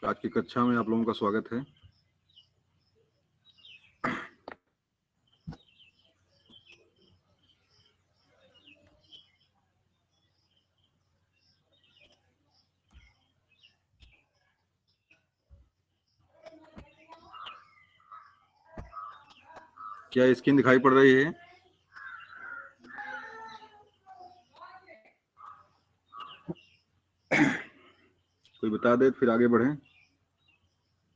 आज की कक्षा में आप लोगों का स्वागत है। क्या स्क्रीन दिखाई पड़ रही है? कोई बता दे फिर आगे बढ़ें।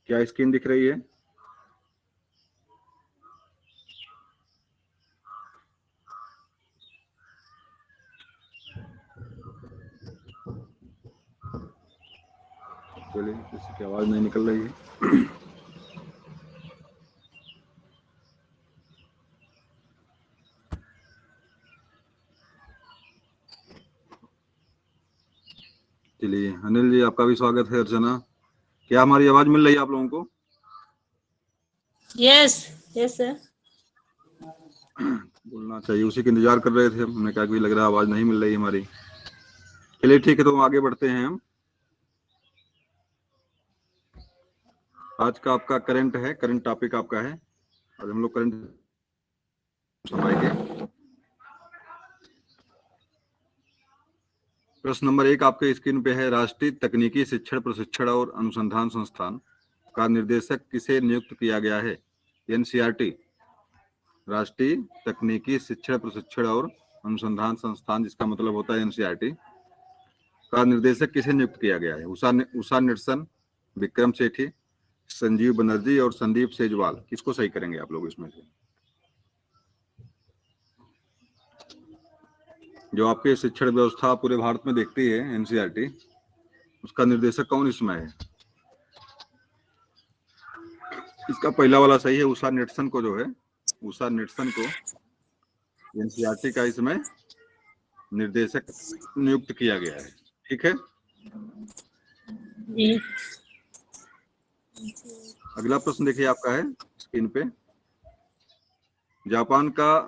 क्या स्क्रीन दिख रही है? चलिए, किसी की आवाज नहीं निकल रही है। चलिए, अनिल जी आपका भी स्वागत है। अर्चना, क्या हमारी आवाज मिल रही है आप लोगों को? Yes yes sir. बोलना चाहिए, उसी का इंतजार कर रहे थे। हमने कहा कि लग रहा है आवाज नहीं मिल रही हमारी। चलिए ठीक है, तो आगे बढ़ते हैं हम। आज का आपका करंट है, करंट टॉपिक आपका है। आज हम लोग करंट समझेंगे। प्रश्न नंबर 1 आपके स्क्रीन पे है। राष्ट्रीय तकनीकी शिक्षण प्रशिक्षण और अनुसंधान संस्थान का निर्देशक किसे नियुक्त किया गया है? एनसीईआरटी, राष्ट्रीय तकनीकी शिक्षण प्रशिक्षण और अनुसंधान संस्थान, जिसका मतलब होता है एनसीईआरटी, का निर्देशक किसे नियुक्त किया गया है? उषा निरसन, विक्रम सेठी, संजीव बनर्जी और संदीप सेजवाल। किसको सही करेंगे आप लोग इसमें से? जो आपके शिक्षण व्यवस्था पूरे भारत में देखती है एनसीईआरटी, उसका निर्देशक कौन इसमें है? इसका पहला वाला सही है। उषा निरसन को जो है, उषा निरसन को एनसीईआरटी का इसमें निर्देशक नियुक्त किया गया है। ठीक है, जी। अगला प्रश्न देखिए आपका है स्क्रीन पे। जापान का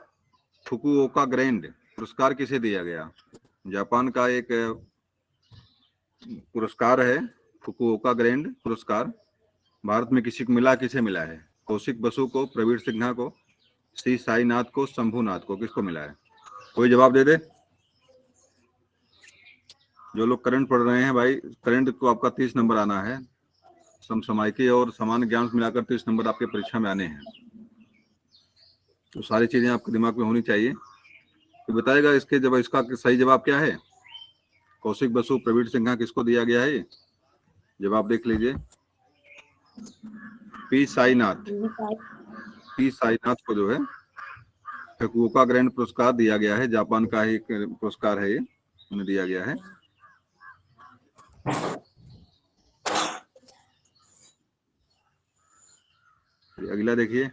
फुकुओका ग्रैंड पुरस्कार किसे दिया गया? जापान का एक पुरस्कार है फुकुओका ग्रैंड पुरस्कार। भारत में किसी को मिला, किसे मिला है? कौशिक बसु को, प्रवीण सिन्हा को, श्री साईनाथ को, शंभुनाथ को। किसको मिला है? कोई जवाब दे दे। जो लोग करंट पढ़ रहे हैं भाई, करंट को आपका 30 नंबर आना है। समसामयिकी और सामान्य ज्ञान मिलाकर 30 नंबर आपके परीक्षा में आने हैं। तो सारी चीजें आपके दिमाग में होनी चाहिए। तो बताएगा इसके जब इसका सही जवाब क्या है? कौशिक बसु, प्रवीण सिन्हा, किसको दिया गया है? जवाब देख लीजिए। पी साईनाथ को जो है फुकुओका ग्रैंड पुरस्कार दिया गया है। जापान का ही पुरस्कार है, ये उन्हें दिया गया है। अगला देखिए,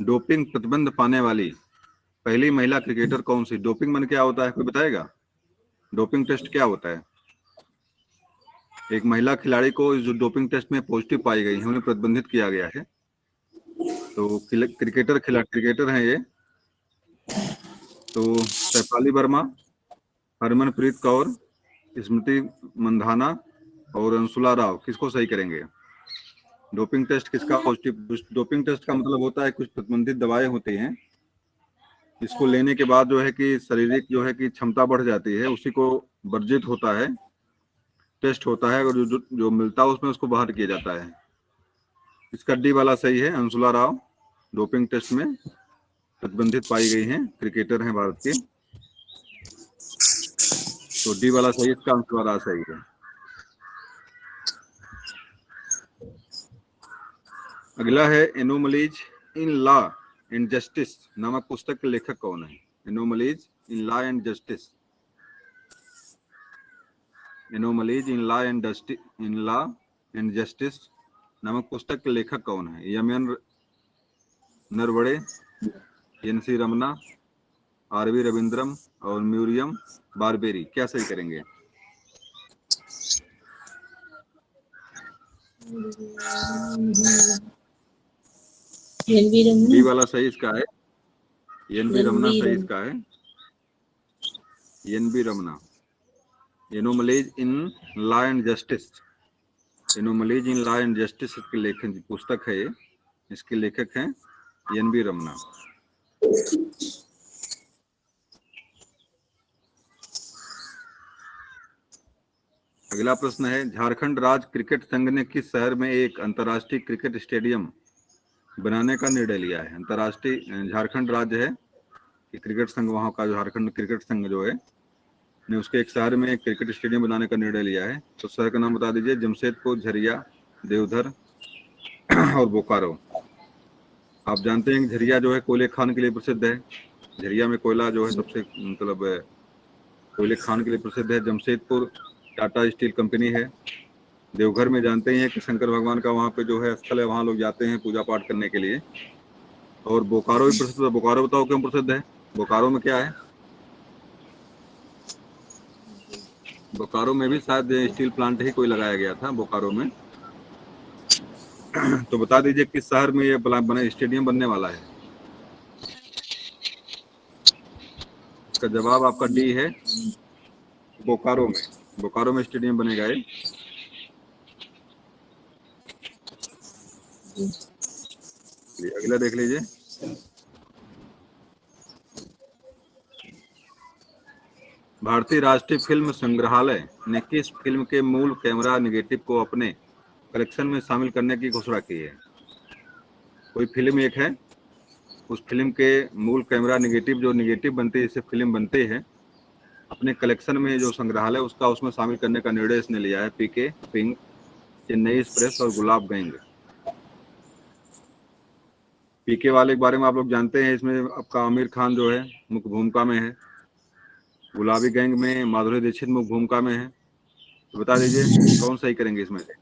डोपिंग प्रतिबंध पाने वाली पहली महिला क्रिकेटर कौन सी? डोपिंग मन क्या होता है, कोई बताएगा? डोपिंग टेस्ट क्या होता है? एक महिला खिलाड़ी को जो डोपिंग टेस्ट में पॉजिटिव पाई गई है, उन्हें प्रतिबंधित किया गया है। तो क्रिकेटर हैं ये। तो शेफाली वर्मा, हरमनप्रीत कौर, स्मृति मंधाना और अंशुला राव। किसको सही करेंगे? डोपिंग टेस्ट किसका पॉजिटिव? डोपिंग टेस्ट का मतलब होता है कुछ प्रतिबंधित दवाएं होती हैं, इसको लेने के बाद जो है कि शारीरिक जो है कि क्षमता बढ़ जाती है, उसी को वर्जित होता है, टेस्ट होता है, और जो मिलता है उसमें उसको बाहर किया जाता है। इसका डी वाला सही है। अंशुला राव डोपिंग टेस्ट में प्रतिबंधित पाई गई हैं, क्रिकेटर हैं भारत के। तो डी वाला सही, इसका अंशुला राव सही है। अगला है anomalies in law and justice नामक पुस्तक के लेखक कौन है? Anomalies in law and justice, anomalies in law and justice नामक पुस्तक के लेखक कौन है? यमन नरवणे, एन.सी. रमना, आर.वी. रविंद्रम और म्यूरियम बारबेरी। क्या सही करेंगे? बी वाला सही इसका है। एन.बी. रमना सही इसका है। N B. Ramana. Anomalies in law and justice, anomalies in law and justice की लेखन पुस्तक है ये, इसके लेखक हैं एन.वी. रमना। अगला प्रश्न है, झारखंड राज्य क्रिकेट संघ ने किस शहर में एक अंतर्राष्ट्रीय क्रिकेट स्टेडियम बनाने का निर्णय लिया है? अंतर्राष्ट्रीय झारखंड राज्य है कि क्रिकेट संघ, वहां का झारखंड क्रिकेट संघ जो है ने उसके एक शहर में एक क्रिकेट स्टेडियम बनाने का निर्णय लिया है। तो शहर का नाम बता दीजिए। जमशेदपुर, झरिया, देवधर और बोकारो। आप जानते हैं कि झरिया जो है कोयले खान के लिए प्रसिद्ध है। झरिया में कोयला जो है सबसे मतलब कोयले खान के लिए प्रसिद्ध है। जमशेदपुर टाटा स्टील कंपनी है। देवघर में जानते ही हैं कि शंकर भगवान का वहाँ पे जो है स्थल है, वहाँ लोग जाते हैं पूजा पाठ करने के लिए। और बोकारो भी प्रसिद्ध है। बोकारो बताओ क्यों प्रसिद्ध है? बोकारो में क्या है? बोकारो में भी शायद स्टील प्लांट ही कोई लगाया गया था बोकारो में। तो बता दीजिए किस शहर में ये बना स्टेडियम बनने वाला है? इसका जवाब आपका डी है, बोकारो में। बोकारो में स्टेडियम बनेगा ये। अगला देख लीजिए। भारतीय राष्ट्रीय फिल्म संग्रहालय ने किस फिल्म के मूल कैमरा निगेटिव को अपने कलेक्शन में शामिल करने की घोषणा की है? कोई फिल्म एक है, उस फिल्म के मूल कैमरा निगेटिव जो निगेटिव बनते हैं, इससे फिल्म बनते हैं, अपने कलेक्शन में जो संग्रहालय उसका उसमें शामिल करने का निर्णय इसने लिया है। पीके, पिंक, चेन्नई एक्सप्रेस और गुलाब गैंग। पीके वाले के बारे में आप लोग जानते हैं, इसमें आपका आमिर खान जो है मुख्य भूमिका में है। गुलाबी गैंग में माधुरी दीक्षित मुख्य भूमिका में है। तो बता दीजिए कौन सही करेंगे इसमें से?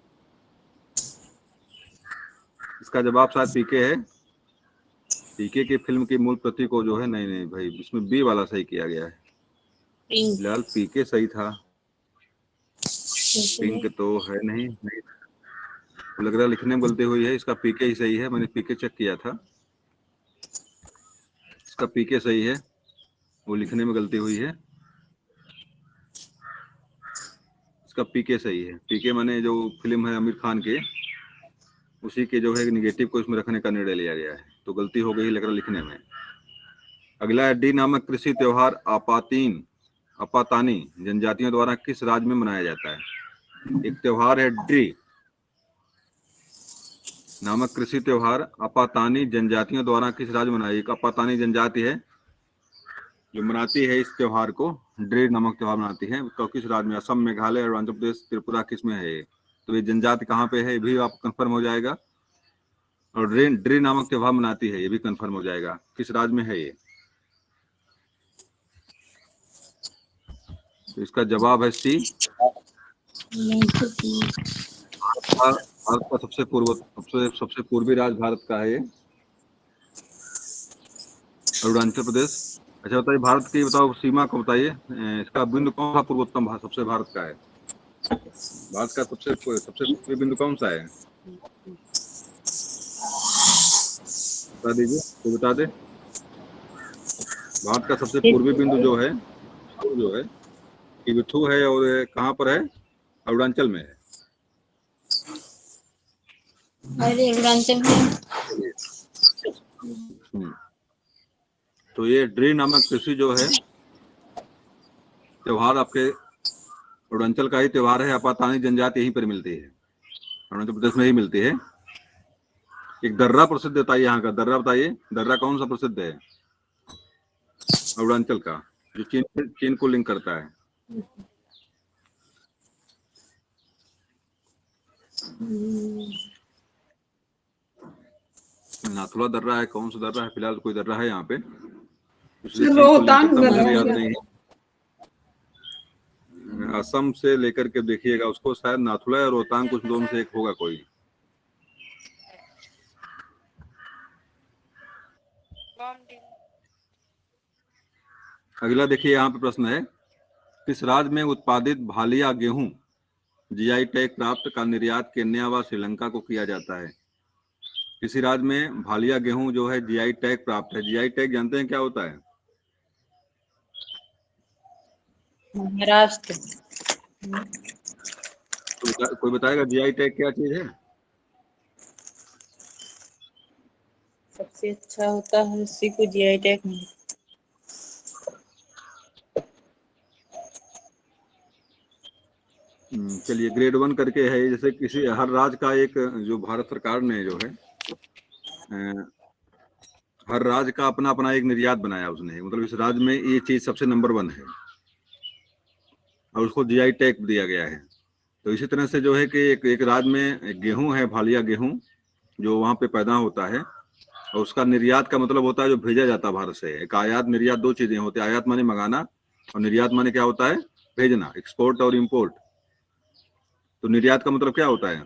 इसका जवाब शायद पीके है। पीके की फिल्म की मूल प्रति को जो है, नहीं नहीं भाई, इसमें बी वाला सही किया गया है। फिलहाल पीके सही था, पिंक तो है नहीं, नहीं लग रहा लिखने में गलती हुई है। इसका पीके ही सही है, मैंने पीके चेक किया था, इसका पीके सही है, वो लिखने में गलती हुई है। इसका पीके सही है। पीके माने जो फिल्म है आमिर खान के, उसी के जो है निगेटिव को इसमें रखने का निर्णय लिया गया है, तो गलती हो गई लग रहा लिखने में। अगला है, डी नामक कृषि त्योहार आपातानी जनजातियों द्वारा किस राज्य में मनाया जाता है? एक त्योहार है डी नामक कृषि त्योहार आपातानी जनजातियों द्वारा किस राज्य में मनाया? एक आपातानी जनजाति है जो मनाती है इस त्योहार को, ड्री नामक त्योहार मनाती है। तो किस राज्य में? असम, मेघालय, अरुणाचल प्रदेश, त्रिपुरा, किस में है ये? तो ये जनजाति कहाँ पे है, ये भी आप कंफर्म हो जाएगा। और ड्री नामक त्योहार मनाती है, ये भी कंफर्म हो जाएगा। किस राज्य में है ये? तो इसका जवाब है सी। भारत का सबसे पूर्वी राज्य भारत का है ये, अरुणाचल प्रदेश। अच्छा बताइए, भारत की बताओ सीमा को बताइए, इसका बिंदु कौन सा पूर्वोत्तम सबसे भारत का है? भारत का सबसे पूर्वी बिंदु कौन सा है? बता दीजिए, तो बता दे। भारत का सबसे पूर्वी बिंदु जो है किबिथु है, और कहाँ पर है? अरुणाचल में है। अरे अरुणाचल में। तो ये ड्री नामक कृषि जो है त्योहार आपके अरुणाचल का ही त्योहार है। आपातानी जनजाति यहीं पर मिलती है, अरुणाचल प्रदेश में ही मिलती है। एक दर्रा प्रसिद्ध बताइए, यहाँ का दर्रा बताइए। दर्रा कौन सा प्रसिद्ध है अरुणाचल का, जो चीन को लिंक करता है? नाथुला दर्रा है, कौन सा दर्रा है? फिलहाल कोई दर्रा है यहाँ पे, इसलिए चीन को लिंक करता, मुझे भी याद नहीं है। असम से लेकर के देखिएगा उसको, शायद नाथुला या रोहतांग, कुछ दोनों से एक होगा कोई। अगला देखिए, यहाँ पे प्रश्न है, किस राज्य में उत्पादित भालिया गेहूं जीआई टैग प्राप्त का निर्यात केन्या व श्रीलंका को किया जाता है? किसी राज्य में भालिया गेहूं जो है जीआई टैग प्राप्त है। जीआई टैग जानते हैं क्या होता है? महाराष्ट्र। कोई बताएगा जीआई टैग क्या चीज है? सबसे अच्छा होता है उसी को जीआई टैग मिले। चलिए, ग्रेड 1 करके है, जैसे किसी हर राज्य का एक, जो भारत सरकार ने जो है हर राज्य का अपना अपना एक निर्यात बनाया उसने, मतलब इस राज्य में ये चीज सबसे नंबर 1 है और उसको जीआई टैग दिया गया है। तो इसी तरह से जो है कि एक राज्य में गेहूं है, भालिया गेहूं, जो वहां पे पैदा होता है और उसका निर्यात का मतलब होता है जो भेजा जाता है भारत से। एक आयात निर्यात दो चीजें होती है, आयात माने मंगाना और निर्यात माने क्या होता है, भेजना, एक्सपोर्ट और इम्पोर्ट। तो निर्यात का मतलब क्या होता है,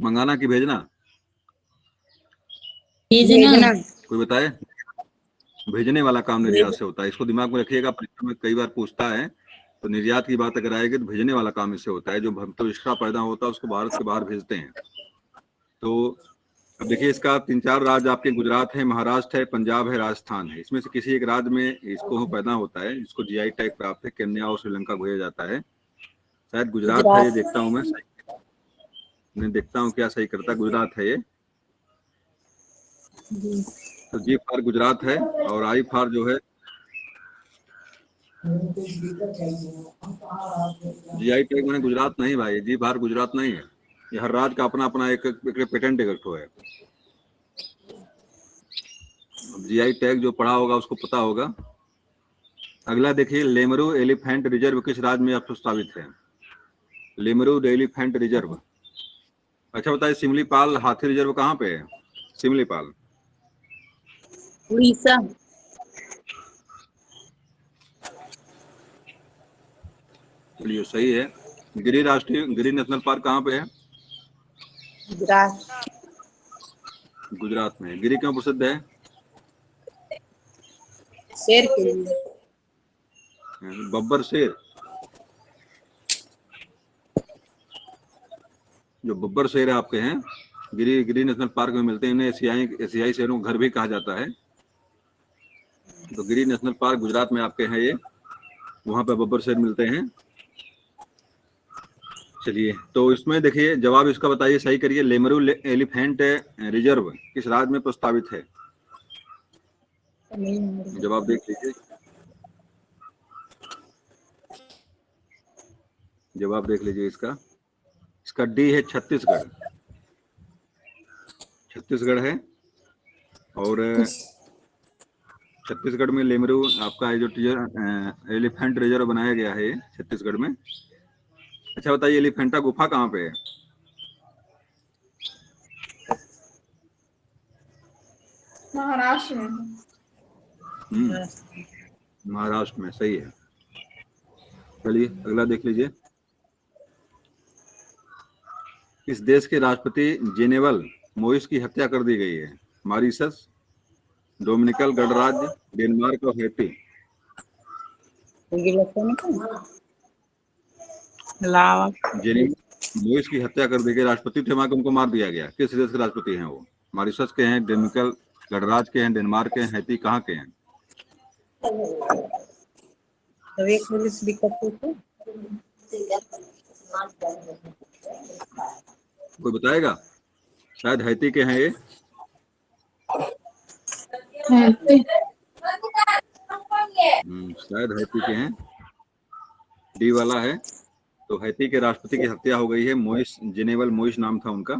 मंगाना कि भेजना? भेजना। कोई बताए? भेजने वाला काम निर्यात से होता है, इसको दिमाग में रखिएगा, परीक्षा में कई बार पूछता है। तो निर्यात की बात अगर आएगी तो भेजने वाला काम इससे होता है, जो मतलब एक्स्ट्रा पैदा होता है उसको भारत के बाहर भेजते हैं। तो अब देखिए, इसका 3-4 राज्य आपके गुजरात है, महाराष्ट्र है, पंजाब है, राजस्थान है। इसमें से किसी एक राज्य में इसको पैदा होता है, जिसको जीआई टैग प्राप्त है, केन्या और श्रीलंका को भेजा जाता है। शायद गुजरात है, ये देखता हूँ मैं देखता हूँ क्या सही करता है। गुजरात है ये। तो जी फार गुजरात है और आई फार जो है जीआई टैग मैंने गुजरात नहीं भाई, जी फार गुजरात नहीं है। ये हर राज्य का अपना अपना एक पेटेंट एक है। जीआई टैग जो पढ़ा होगा उसको पता होगा। अगला देखिए, लेमरू एलिफेंट रिजर्व किस राज्य में प्रस्तावित है? Lemru elephant reserve. अच्छा बताइए, सिमलीपाल हाथी रिजर्व कहाँ पे है? सिमलीपाल उड़ीसा। चलिए सही है। गिरी नेशनल पार्क कहाँ पे है? गुजरात। गुजरात में। गिरी क्यों प्रसिद्ध है? शेर के लिए। बब्बर शेर, जो बब्बर शेर है आपके हैं गिरी नेशनल पार्क में मिलते हैं। इन्हें एशियाई शेरों का घर भी कहा जाता है। तो गिरी नेशनल पार्क गुजरात में आपके हैं ये, वहां पे बब्बर शेर मिलते हैं। चलिए, तो इसमें देखिए जवाब इसका बताइए, सही करिए। लेमरू एलिफेंट रिजर्व किस राज्य में प्रस्तावित है? जवाब देख लीजिए, जवाब देख लीजिए इसका। इसका डी है, छत्तीसगढ़। छत्तीसगढ़ है। और छत्तीसगढ़ में लेमरू आपका जो एलिफेंट रिजर्व बनाया गया है छत्तीसगढ़ में। अच्छा बताइए, एलिफेंटा गुफा कहाँ पे है? महाराष्ट्र में। महाराष्ट्र में, सही है। चलिए अगला देख लीजिए। इस देश के राष्ट्रपति जेनेवल मोइस की हत्या कर दी गई है? मॉरिशस, डोमिनिकन गणराज्य, डेनमार्क और हैती। जेनेवल मोइस की हत्या कर दी गई, राष्ट्रपति थे वहां के, उनको मार दिया गया। किस देश के राष्ट्रपति हैं वो? मॉरिशस के हैं, डोमिनिकन गणराज्य के हैं, डेनमार्क के हैं, हैती कहाँ के हैं? कोई बताएगा? शायद हैती के हैं ये। शायद हैती के हैं, डी वाला है। तो हैती के राष्ट्रपति की हत्या हो गई है, मोइस, जेनेवल मोइस नाम था उनका।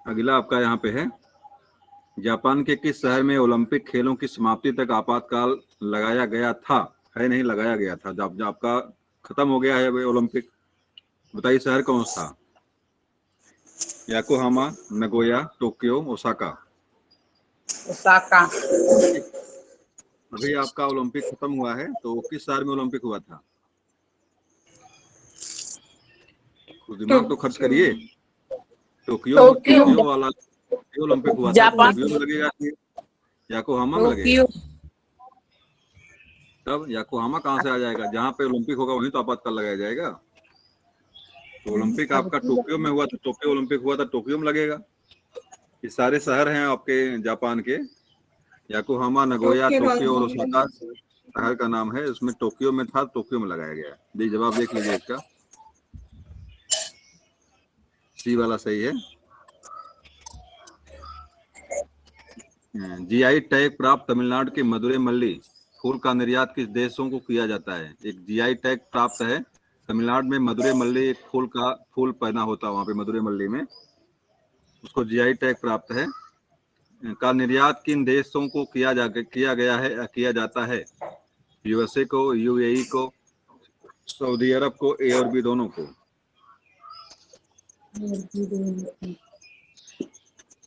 अगला आपका यहाँ पे है, जापान के किस शहर में ओलंपिक खेलों की समाप्ति तक आपातकाल लगाया गया था? है नहीं, लगाया गया था। जब आपका खत्म हो गया है वो ओलंपिक, बताइए शहर कौन सा? Yokohama, Nagoya, Tokyo, Osaka. Osaka. अभी आपका ओलंपिक खत्म हुआ है, तो किस शहर में ओलंपिक हुआ था? दिमाग तो खर्च करिए। टोक्यो वाला ओलंपिक हुआ था, टोक्यो में लगेगा कि याकोहामा में लगेगा? तब याकोहामा कहाँ से आ जाएगा? जहाँ पे ओलंपिक होगा वहीं तो आपातकाल लगाया जाएगा। तो ओलंपिक आपका टोक्यो में हुआ था, टोक्यो ओलंपिक हुआ था, टोक्यो में लगेगा। ये सारे शहर हैं आपके जापान के, याकोहामा, नगोया, टोक्यो टोक्यो और राजधानी। ओसाका शहर का नाम है। उसमें टोक्यो में था, टोक्यो में लगाया गया है। जवाब देख लीजिए इसका, सी वाला सही है। जीआई टैग प्राप्त तमिलनाडु के मदुरै मल्ली फूल का निर्यात किस देशों को किया जाता है? एक जीआई टैग प्राप्त है तमिलनाडु में, मदुरै मल्ली एक फूल पैदा होता है वहां पे मदुरै मल्ली में, उसको जीआई टैग प्राप्त है। का निर्यात किन देशों को किया गया है या किया जाता है? यूएसए को, यूएई को, सऊदी अरब को, ए और बी दोनों को।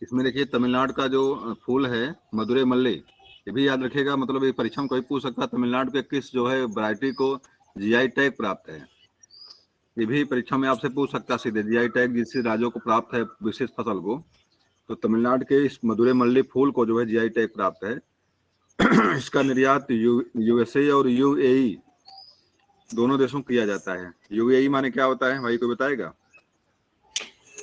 इसमें देखिए तमिलनाडु का जो फूल है मदुरै मल्ली, ये भी याद रखिएगा, मतलब ये परीक्षा में कोई पूछ सकता है तमिलनाडु के किस जो है वैरायटी को जीआई टैग प्राप्त है। ये भी परीक्षा में आपसे पूछ सकता है सीधे, जीआई टैग जिस राज्यों को प्राप्त है विशेष फसल को, तो तमिलनाडु के इस मदुरै मल्ली फूल को जो है जीआई टैग प्राप्त है। इसका निर्यात यूएसए और यूएई दोनों देशों को किया जाता है। यूएई माने क्या होता है भाई, को बताएगा?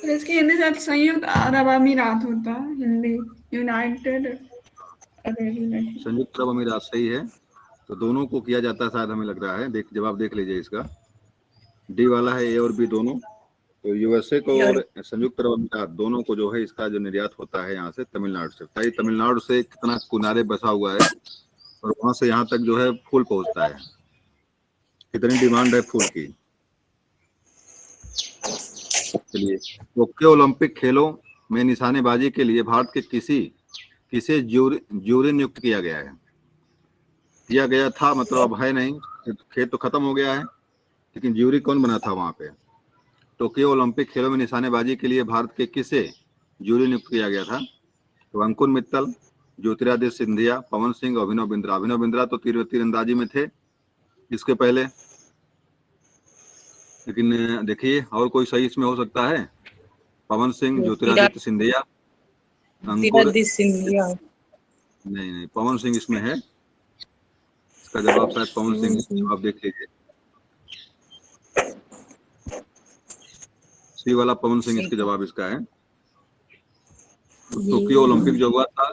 इसके हिंदी से संयुक्त अरब अमीरात होता है, हिंदी यूनाइटेड अरब एमिरेट। संयुक्त अरब अमीरात सही है, तो दोनों को किया जाता है शायद, हमें लग रहा है। जवाब देख लीजिए इसका, डी वाला है, ए और बी दोनों। तो यूएसए को और संयुक्त अरब अमीरात दोनों को जो है इसका जो निर्यात होता है यहाँ से तमिलनाडु से। भाई तमिलनाडु से कितना किनारे बसा हुआ है और वहां से यहाँ तक जो है फूल पहुंचता है, कितनी डिमांड है फूल की। चलिए, टोक्यो ओलंपिक खेलों में निशानेबाजी के लिए भारत के किसे ज्यूरी नियुक्त किया गया था, मतलब अब है नहीं, खेल तो खत्म हो गया है, लेकिन ज्यूरी कौन बना था वहां पे? टोक्यो ओलंपिक खेलों में निशानेबाजी के लिए भारत के किसे ज्यूरी नियुक्त किया गया था? तो अंकुर मित्तल, ज्योतिरादित्य सिंधिया, पवन सिंह, अभिनव बिंद्रा। अभिनव बिंद्रा तो तीरंदाजी में थे इसके पहले, लेकिन देखिए और कोई सही इसमें हो सकता है? पवन सिंह, ज्योतिरादित्य सिंधिया, अंकुर, सिंधिया। नहीं, पवन सिंह इसमें है, इसका जवाब शायद पवन सिंह है। जवाब देख लीजिए, सी वाला पवन सिंह इसके जवाब इसका है। टोक्यो ओलंपिक जो हुआ था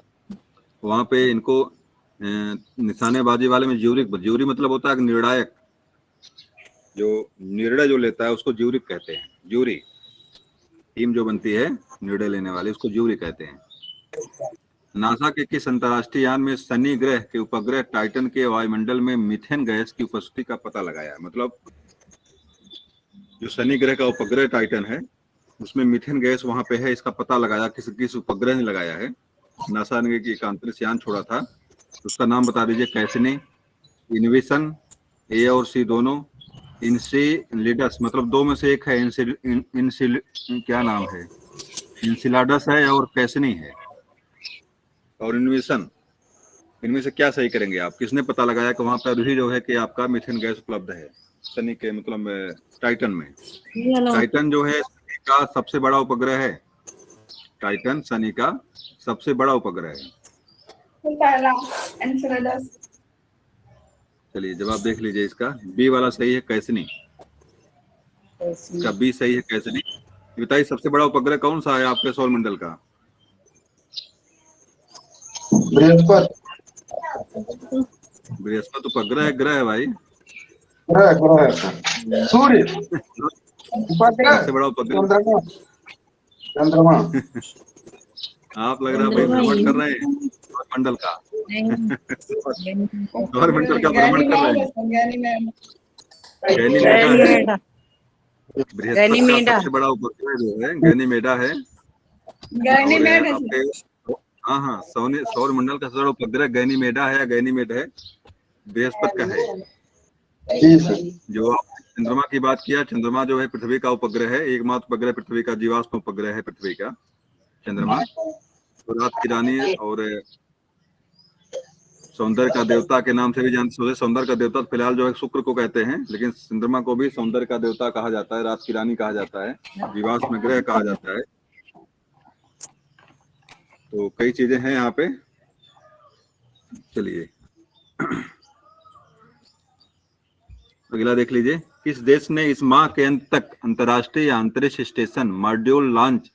वहां पे इनको निशानेबाजी वाले में ज्यूरी मतलब होता है निर्णायक, जो निर्णय जो लेता है उसको ज्यूरी कहते हैं। ज्यूरी टीम जो बनती है निर्णय लेने वाली, उसको ज्यूरी कहते हैं। नासा के किस अंतरराष्ट्रीय यान में शनि ग्रह के उपग्रह टाइटन के वायुमंडल में मीथेन गैस की उपस्थिति का पता लगाया? मतलब जो शनि ग्रह का उपग्रह टाइटन है उसमें मीथेन गैस वहां पे है, इसका पता लगाया किस उपग्रह ने लगाया है? नासा ने एक अंतरिक्ष यान छोड़ा था, उसका नाम बता दीजिए। कैसिनी, इनविशन, ए और सी दोनों, इनसिलिडस, मतलब दो में से एक है, क्या नाम है, इनसिलाडस है और कैसिनी है और इनविशन। इनमें से क्या सही करेंगे आप? किसने पता लगाया कि वहां पर भी जो है कि आपका मीथेन गैस उपलब्ध है शनि के मतलब टाइटन में? टाइटन जो है शनि का सबसे बड़ा उपग्रह है, टाइटन शनि का सबसे बड़ा उपग्रह है। चलिए जवाब देख लीजिए इसका, बी वाला सही है, कैसिनी। इसका बी सही है, कैसिनी। बताइए सबसे बड़ा उपग्रह कौन सा है आपके सौर मंडल का? बृहस्पति उपग्रह है, ग्रह है भाई, सूर्य सबसे बड़ा उपग्रह चंद्रमा। आप लग रहा है भाई भ्रमण कर रहे हैं सौर मंडल का, सौर मंडल का भ्रमण कर रहे हैं। गैनीमेडा है बृहस्पति का सबसे बड़ा उपग्रह जो है, गैनीमेडा है। हाँ, सौर मंडल का सबसे बड़ा उपग्रह गैनीमेडा है या गैनीमेड है, बृहस्पति का है। जो आप चंद्रमा की बात किया, चंद्रमा जो है पृथ्वी का उपग्रह है, एकमात्र उपग्रह पृथ्वी का, जीवाश्म उपग्रह है पृथ्वी का चंद्रमा। तो रात की रानी और सौंदर्य का देवता के नाम से भी जानते हैं। सौंदर्य का देवता फिलहाल जो है शुक्र को कहते हैं, लेकिन चंद्रमा को भी सौंदर्य का देवता कहा जाता है, रात की रानी कहा जाता है, जीवाश्म ग्रह कहा जाता है। तो कई चीजें हैं यहाँ पे। चलिए अगला देख लीजिए, किस देश ने इस माह के अंत तक अंतर्राष्ट्रीय अंतरिक्ष स्टेशन मॉड्यूल लॉन्च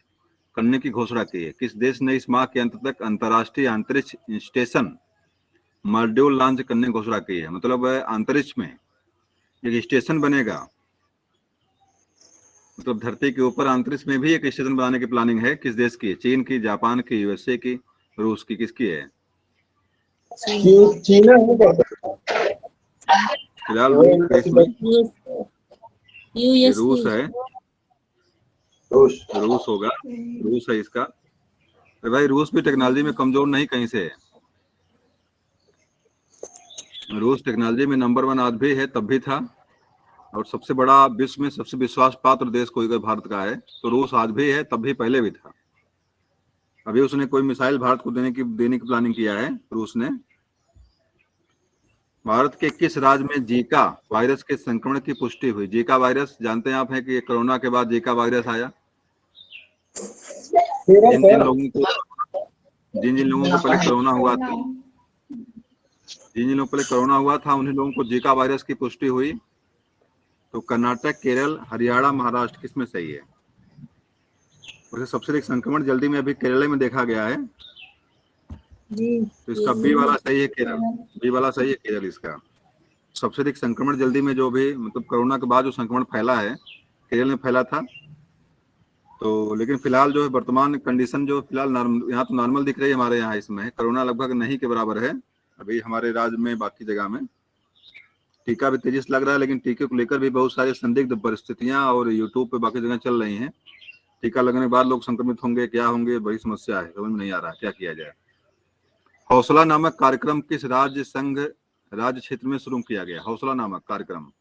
करने की घोषणा की है? किस देश ने इस माह के अंत तक अंतर्राष्ट्रीय अंतरिक्ष स्टेशन मॉड्यूल लॉन्च करने की घोषणा की है। मतलब अंतरिक्ष में एक स्टेशन बनेगा, मतलब धरती के ऊपर अंतरिक्ष में भी एक स्टेशन बनाने की प्लानिंग है। किस देश की? चीन की, जापान की, यूएसए की, रूस की? किसकी है? चीना नहीं करता। फिलहाल रूस है इसमें, ये रूस है, रूस। रूस होगा, रूस है इसका। तो भाई रूस भी टेक्नोलॉजी में कमजोर नहीं कहीं से है। रूस टेक्नोलॉजी में नंबर 1 आज भी है, तब भी था। और सबसे बड़ा विश्व में सबसे विश्वास पात्र देश कोई अगर भारत का है तो रूस आज भी है, तब भी पहले भी था। अभी उसने कोई मिसाइल भारत को देने की प्लानिंग किया है रूस ने। भारत के किस राज्य में जीका वायरस के संक्रमण की पुष्टि हुई? जीका वायरस जानते हैं आप, है कि कोरोना के बाद जीका वायरस आया। जिन जिन लोगों को पहले कोरोना हुआ था, जिन लोगों को पहले कोरोना हुआ था, उन्हीं लोगों को जीका वायरस की पुष्टि हुई। तो कर्नाटक, केरल, हरियाणा, महाराष्ट्र किसमें सही है? वैसे सबसे अधिक संक्रमण जल्दी में अभी केरल में देखा गया है, तो इसका बी वाला सही है, केरल। बी वाला सही है, केरल इसका। सबसे अधिक संक्रमण जल्दी में जो भी मतलब कोरोना के बाद जो संक्रमण फैला है, केरल में फैला था। तो लेकिन फिलहाल जो है वर्तमान कंडीशन जो फिलहाल यहाँ तो नॉर्मल दिख रही है हमारे यहाँ। इसमें कोरोना लगभग नहीं के बराबर है अभी हमारे राज्य में, बाकी जगह में। टीका भी तेजी से लग रहा है, लेकिन टीके को लेकर भी बहुत सारी संदिग्ध परिस्थितियां और यूट्यूब पे बाकी जगह चल रही हैं। टीका लगने के बाद लोग संक्रमित होंगे, क्या होंगे, बड़ी समस्या है, समझ में नहीं आ रहा क्या किया जाए। हौसला नामक कार्यक्रम किस राज्य संघ राज्य क्षेत्र में शुरू किया गया? हौसला नामक कार्यक्रम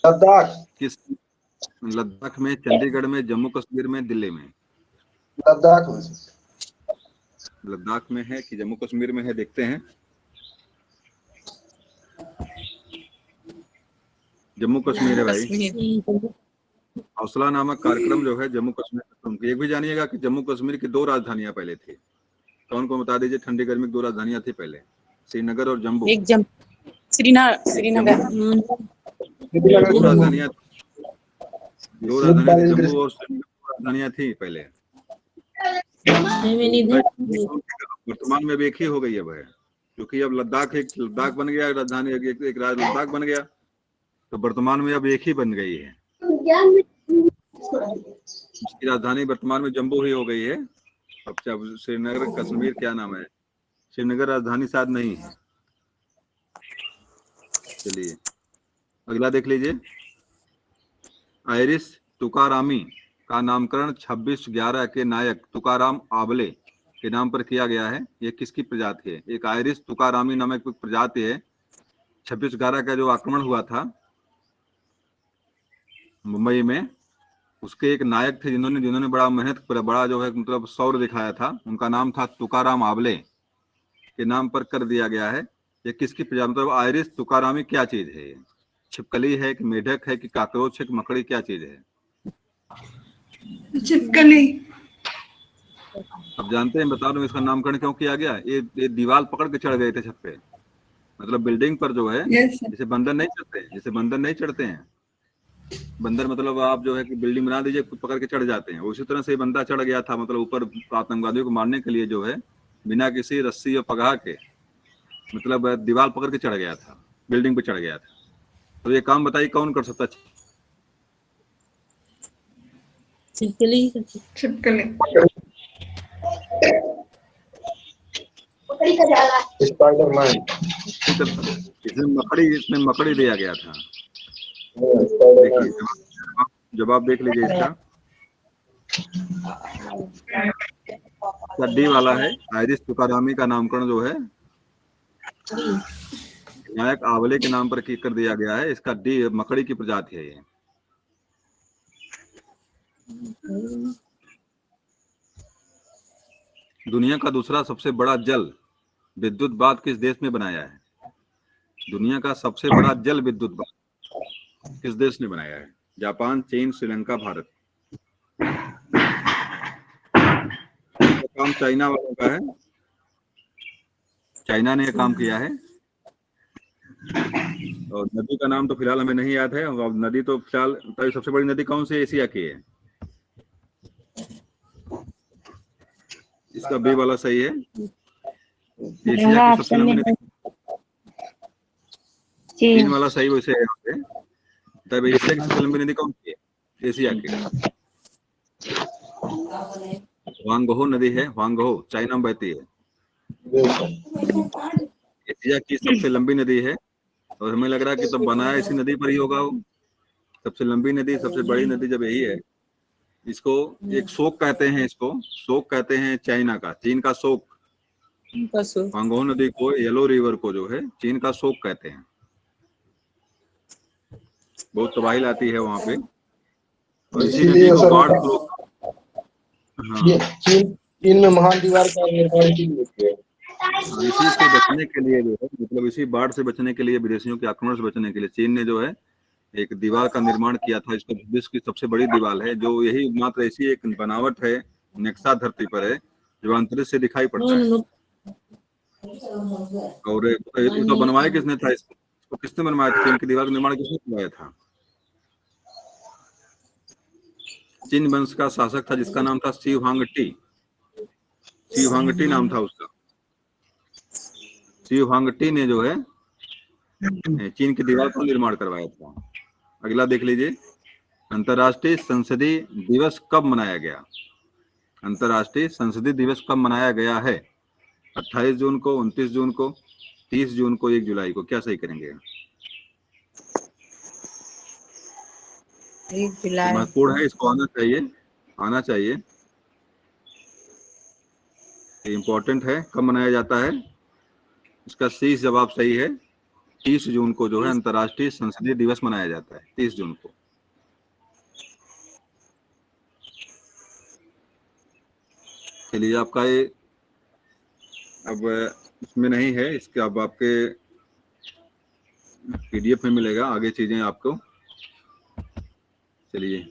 लद्दाख। किस? लद्दाख में, चंडीगढ़ में, जम्मू कश्मीर में, दिल्ली में? लद्दाख में। लद्दाख में है कि जम्मू कश्मीर में है, देखते हैं। जम्मू कश्मीर है भाई। हौसला नामक कार्यक्रम जो है जम्मू कश्मीर में शुरू किया। एक भी जानिएगा कि जम्मू कश्मीर की 2 राजधानियां पहले थी। कौन को बता दीजिए? ठंडी गर्मी की 2 राजधानियां थी पहले, श्रीनगर और जम्मू। श्रीनगर। 2 राजधानियां थी, जम्मू और श्रीनगर राजधानियां थी पहले। वर्तमान में भी एक ही हो गई है, क्योंकि अब लद्दाख बन गया राजधानी, एक राज्य लद्दाख बन गया, तो वर्तमान में अब एक ही बन गई है। इसकी राजधानी वर्तमान में जम्मू ही हो गई है। अब श्रीनगर, कश्मीर क्या नाम है? श्रीनगर राजधानी शायद नहीं है। चलिए अगला देख लीजिए। आयरिस तुकारामी का नामकरण 26/11 के नायक तुकाराम आबले के नाम पर किया गया है। ये किसकी प्रजाति है? एक आयरिस तुकारामी नामक प्रजाति है। 26/11 का जो आक्रमण हुआ था मुंबई में, उसके एक नायक थे जिन्होंने बड़ा मेहनत, बड़ा जो है मतलब शौर्य दिखाया था। उनका नाम था तुकाराम आबले, के नाम पर कर दिया गया है। ये किसकी प्रजाति? मतलब आयरिस तुकारामी क्या चीज है? छिपकली है कि मेढक है कि काकरोच है कि मकड़ी, क्या चीज है? छिपकली। अब जानते हैं, बता दूं इसका नामकरण क्यों किया गया? ये दीवार पकड़ के चढ़ गए थे छत पे, मतलब बिल्डिंग पर जो है, जैसे बंदर नहीं चढ़ते हैं, बंदर मतलब आप जो है कि बिल्डिंग बना दीजिए, पकड़ के चढ़ जाते हैं, उसी तरह से बंदा चढ़ गया था। मतलब ऊपर आतंकवादियों को मारने के लिए जो है बिना किसी रस्सी और पगहा के, मतलब दीवार पकड़ के चढ़ गया था, बिल्डिंग पे चढ़ गया था। तो ये काम बताइए कौन कर सकता? छिपकली। स्पाइडरमैन। इसमें मकड़ी दिया गया था। देखिए जवाब देख लीजिए इसका। डी वाला है। आयरिस तुकारामी का नामकरण जो है नायक आंवले के नाम पर कर दिया गया है। इसका डी मकड़ी की प्रजाति है ये। दुनिया का दूसरा सबसे बड़ा जल विद्युत बांध किस देश में बनाया है? दुनिया का सबसे बड़ा जल विद्युत बांध किस देश ने बनाया है? जापान, चीन, श्रीलंका, भारत? काम चाइना वालों का है, चाइना ने काम किया है। और नदी का नाम तो फिलहाल हमें नहीं याद है। और नदी तो फिलहाल सबसे बड़ी नदी कौन सी एशिया की है? इसका बी वाला सही है। एशिया की सबसे लंबी नदी चीन वाला सही वैसे है यहाँ पे। तब एशिया की सबसे लंबी नदी कौन सी है? एशिया की ह्वांगहो नदी है, ह्वांगहो चाइना में बहती है। एशिया की सबसे लंबी नदी है और हमें लग रहा है कि तब बनाया इसी नदी पर ही होगा वो। सबसे लंबी नदी, सबसे बड़ी नदी जब यही है, इसको एक शोक कहते हैं, इसको शोक कहते हैं चाइना का, चीन का शोक। ह्वांगहो नदी को, येलो रिवर को जो है चीन का शोक कहते हैं। बहुत तबाही लाती है वहां पे और इसी नदी को बाढ़ को हाँ चीन में महान दीवार का निर्माण किया। इसी से बचने के लिए जो है, मतलब इसी बाढ़ से बचने के लिए, विदेशियों के आक्रमण से बचने के लिए चीन ने जो है एक दीवार का निर्माण किया था। इसको विश्व की सबसे बड़ी दीवार है, जो यही मात्र ऐसी एक बनावट है, नक्शा धरती पर है, जो अंतरिक्ष से दिखाई पड़ता है। और ये तो बनवाया किसने था इसको किसने बनवाया था? चीन की दीवार का निर्माण किसने करवाया था? चीन वंश का शासक था जिसका नाम था शी हुआंगटी। शी हुआंगटी नाम था उसका। शी हुआंगटी ने जो है चीन की दीवार का निर्माण करवाया था। अगला देख लीजिए, अंतर्राष्ट्रीय संसदीय दिवस कब मनाया गया? अंतर्राष्ट्रीय संसदीय दिवस कब मनाया गया है? 28 जून को, 29 जून को, 30 जून को, 1 जुलाई को? क्या सही करेंगे? महत्वपूर्ण है, इसको आना चाहिए, आना चाहिए, इम्पोर्टेंट है। कब मनाया जाता है? इसका 30 जवाब सही है। 30 जून को जो है अंतर्राष्ट्रीय संसदीय दिवस मनाया जाता है, 30 जून को। चलिए, आपका ये अब इसमें नहीं है, इसके अब आपके पीडीएफ में मिलेगा आगे चीजें आपको। चलिए,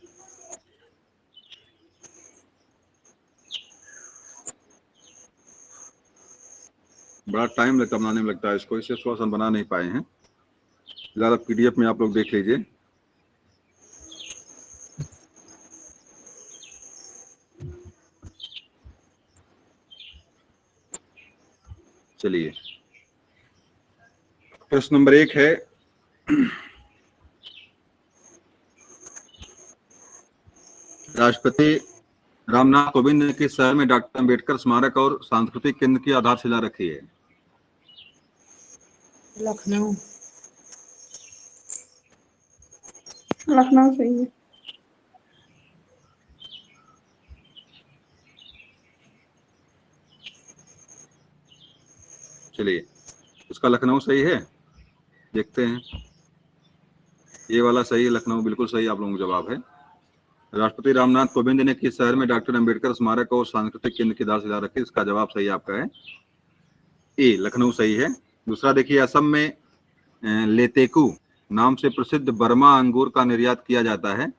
बड़ा टाइम लगता बनाने में लगता है इसको, इससे थोड़ा सा बना नहीं पाए हैं। फिलहाल पीडीएफ में आप लोग देख लीजिए। चलिए, प्रश्न नंबर 1 है, राष्ट्रपति रामनाथ कोविंद ने किस शहर में डॉक्टर अंबेडकर स्मारक और सांस्कृतिक केंद्र की आधारशिला रखी है? लखनऊ। लखनऊ सही है। चलिए, उसका लखनऊ सही है, देखते हैं। ये वाला सही है, लखनऊ बिल्कुल सही आप लोगों का जवाब है। राष्ट्रपति रामनाथ कोविंद ने किस शहर में डॉक्टर अंबेडकर स्मारक और सांस्कृतिक केंद्र की आधारशिला रखी? इसका जवाब सही आपका है, ए, लखनऊ सही है। दूसरा देखिए, असम में लेतेकू नाम से प्रसिद्ध बर्मा अंगूर का निर्यात किया जाता है।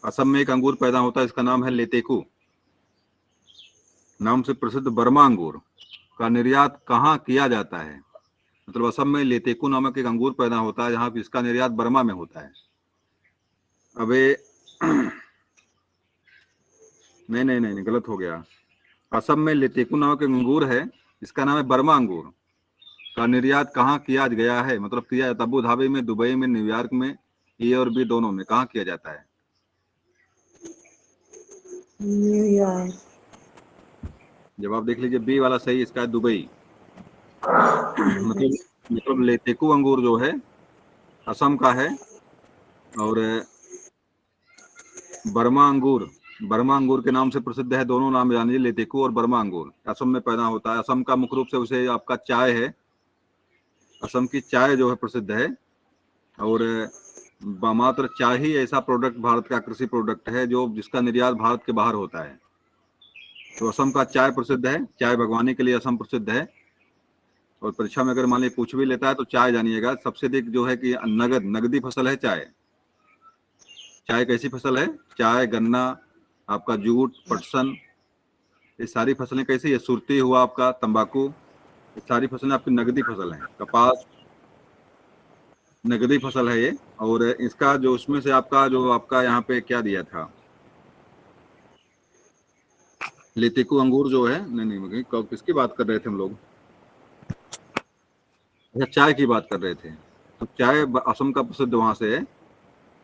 असम में एक अंगूर पैदा होता है, इसका नाम है लेतेकू। नाम से प्रसिद्ध बर्मा अंगूर का निर्यात कहाँ किया जाता है? मतलब असम में लेतेकू नामक एक अंगूर पैदा होता है, जहां इसका निर्यात बर्मा में होता है। अब नहीं, गलत हो गया। असम में लेतेकू नामक अंगूर है, इसका नाम है बर्मा अंगूर, का निर्यात कहाँ किया गया है? मतलब किया जाता है अबू धाबी में, दुबई में, न्यूयॉर्क में, ए और बी दोनों में। कहाँ किया जाता है? न्यूयॉर्क। जवाब देख लीजिए, बी वाला सही, इसका है दुबई। मतलब लेतेकू अंगूर जो है असम का है, और बर्मा अंगूर के नाम से प्रसिद्ध है। दोनों नाम जानिए, लेतेकू और बर्मा अंगूर। असम में पैदा होता है। असम का मुख्य रूप से उसे आपका चाय है, असम की चाय जो है प्रसिद्ध है, और मात्र चाय ही ऐसा प्रोडक्ट भारत का कृषि प्रोडक्ट है जो जिसका निर्यात भारत के बाहर होता है। तो असम का चाय प्रसिद्ध है, चाय भगवानी के लिए असम प्रसिद्ध है। और परीक्षा में अगर मान लीजिए पूछ भी लेता है तो चाय जानिएगा, सबसे अधिक जो है कि नगदी फसल है चाय। चाय कैसी फसल है? चाय, गन्ना, आपका जूट, पटसन, ये सारी फसलें कैसी है? सुरती हुआ आपका, तंबाकू, ये सारी फसलें आपकी नगदी फसल हैं। कपास नगदी फसल है ये। और इसका जो उसमें से आपका यहाँ पे क्या दिया था, लेतेकू अंगूर जो है, नहीं किसकी बात कर रहे थे हम लोग? अच्छा, चाय की बात कर रहे थे। तो चाय असम का प्रसिद्ध वहां से है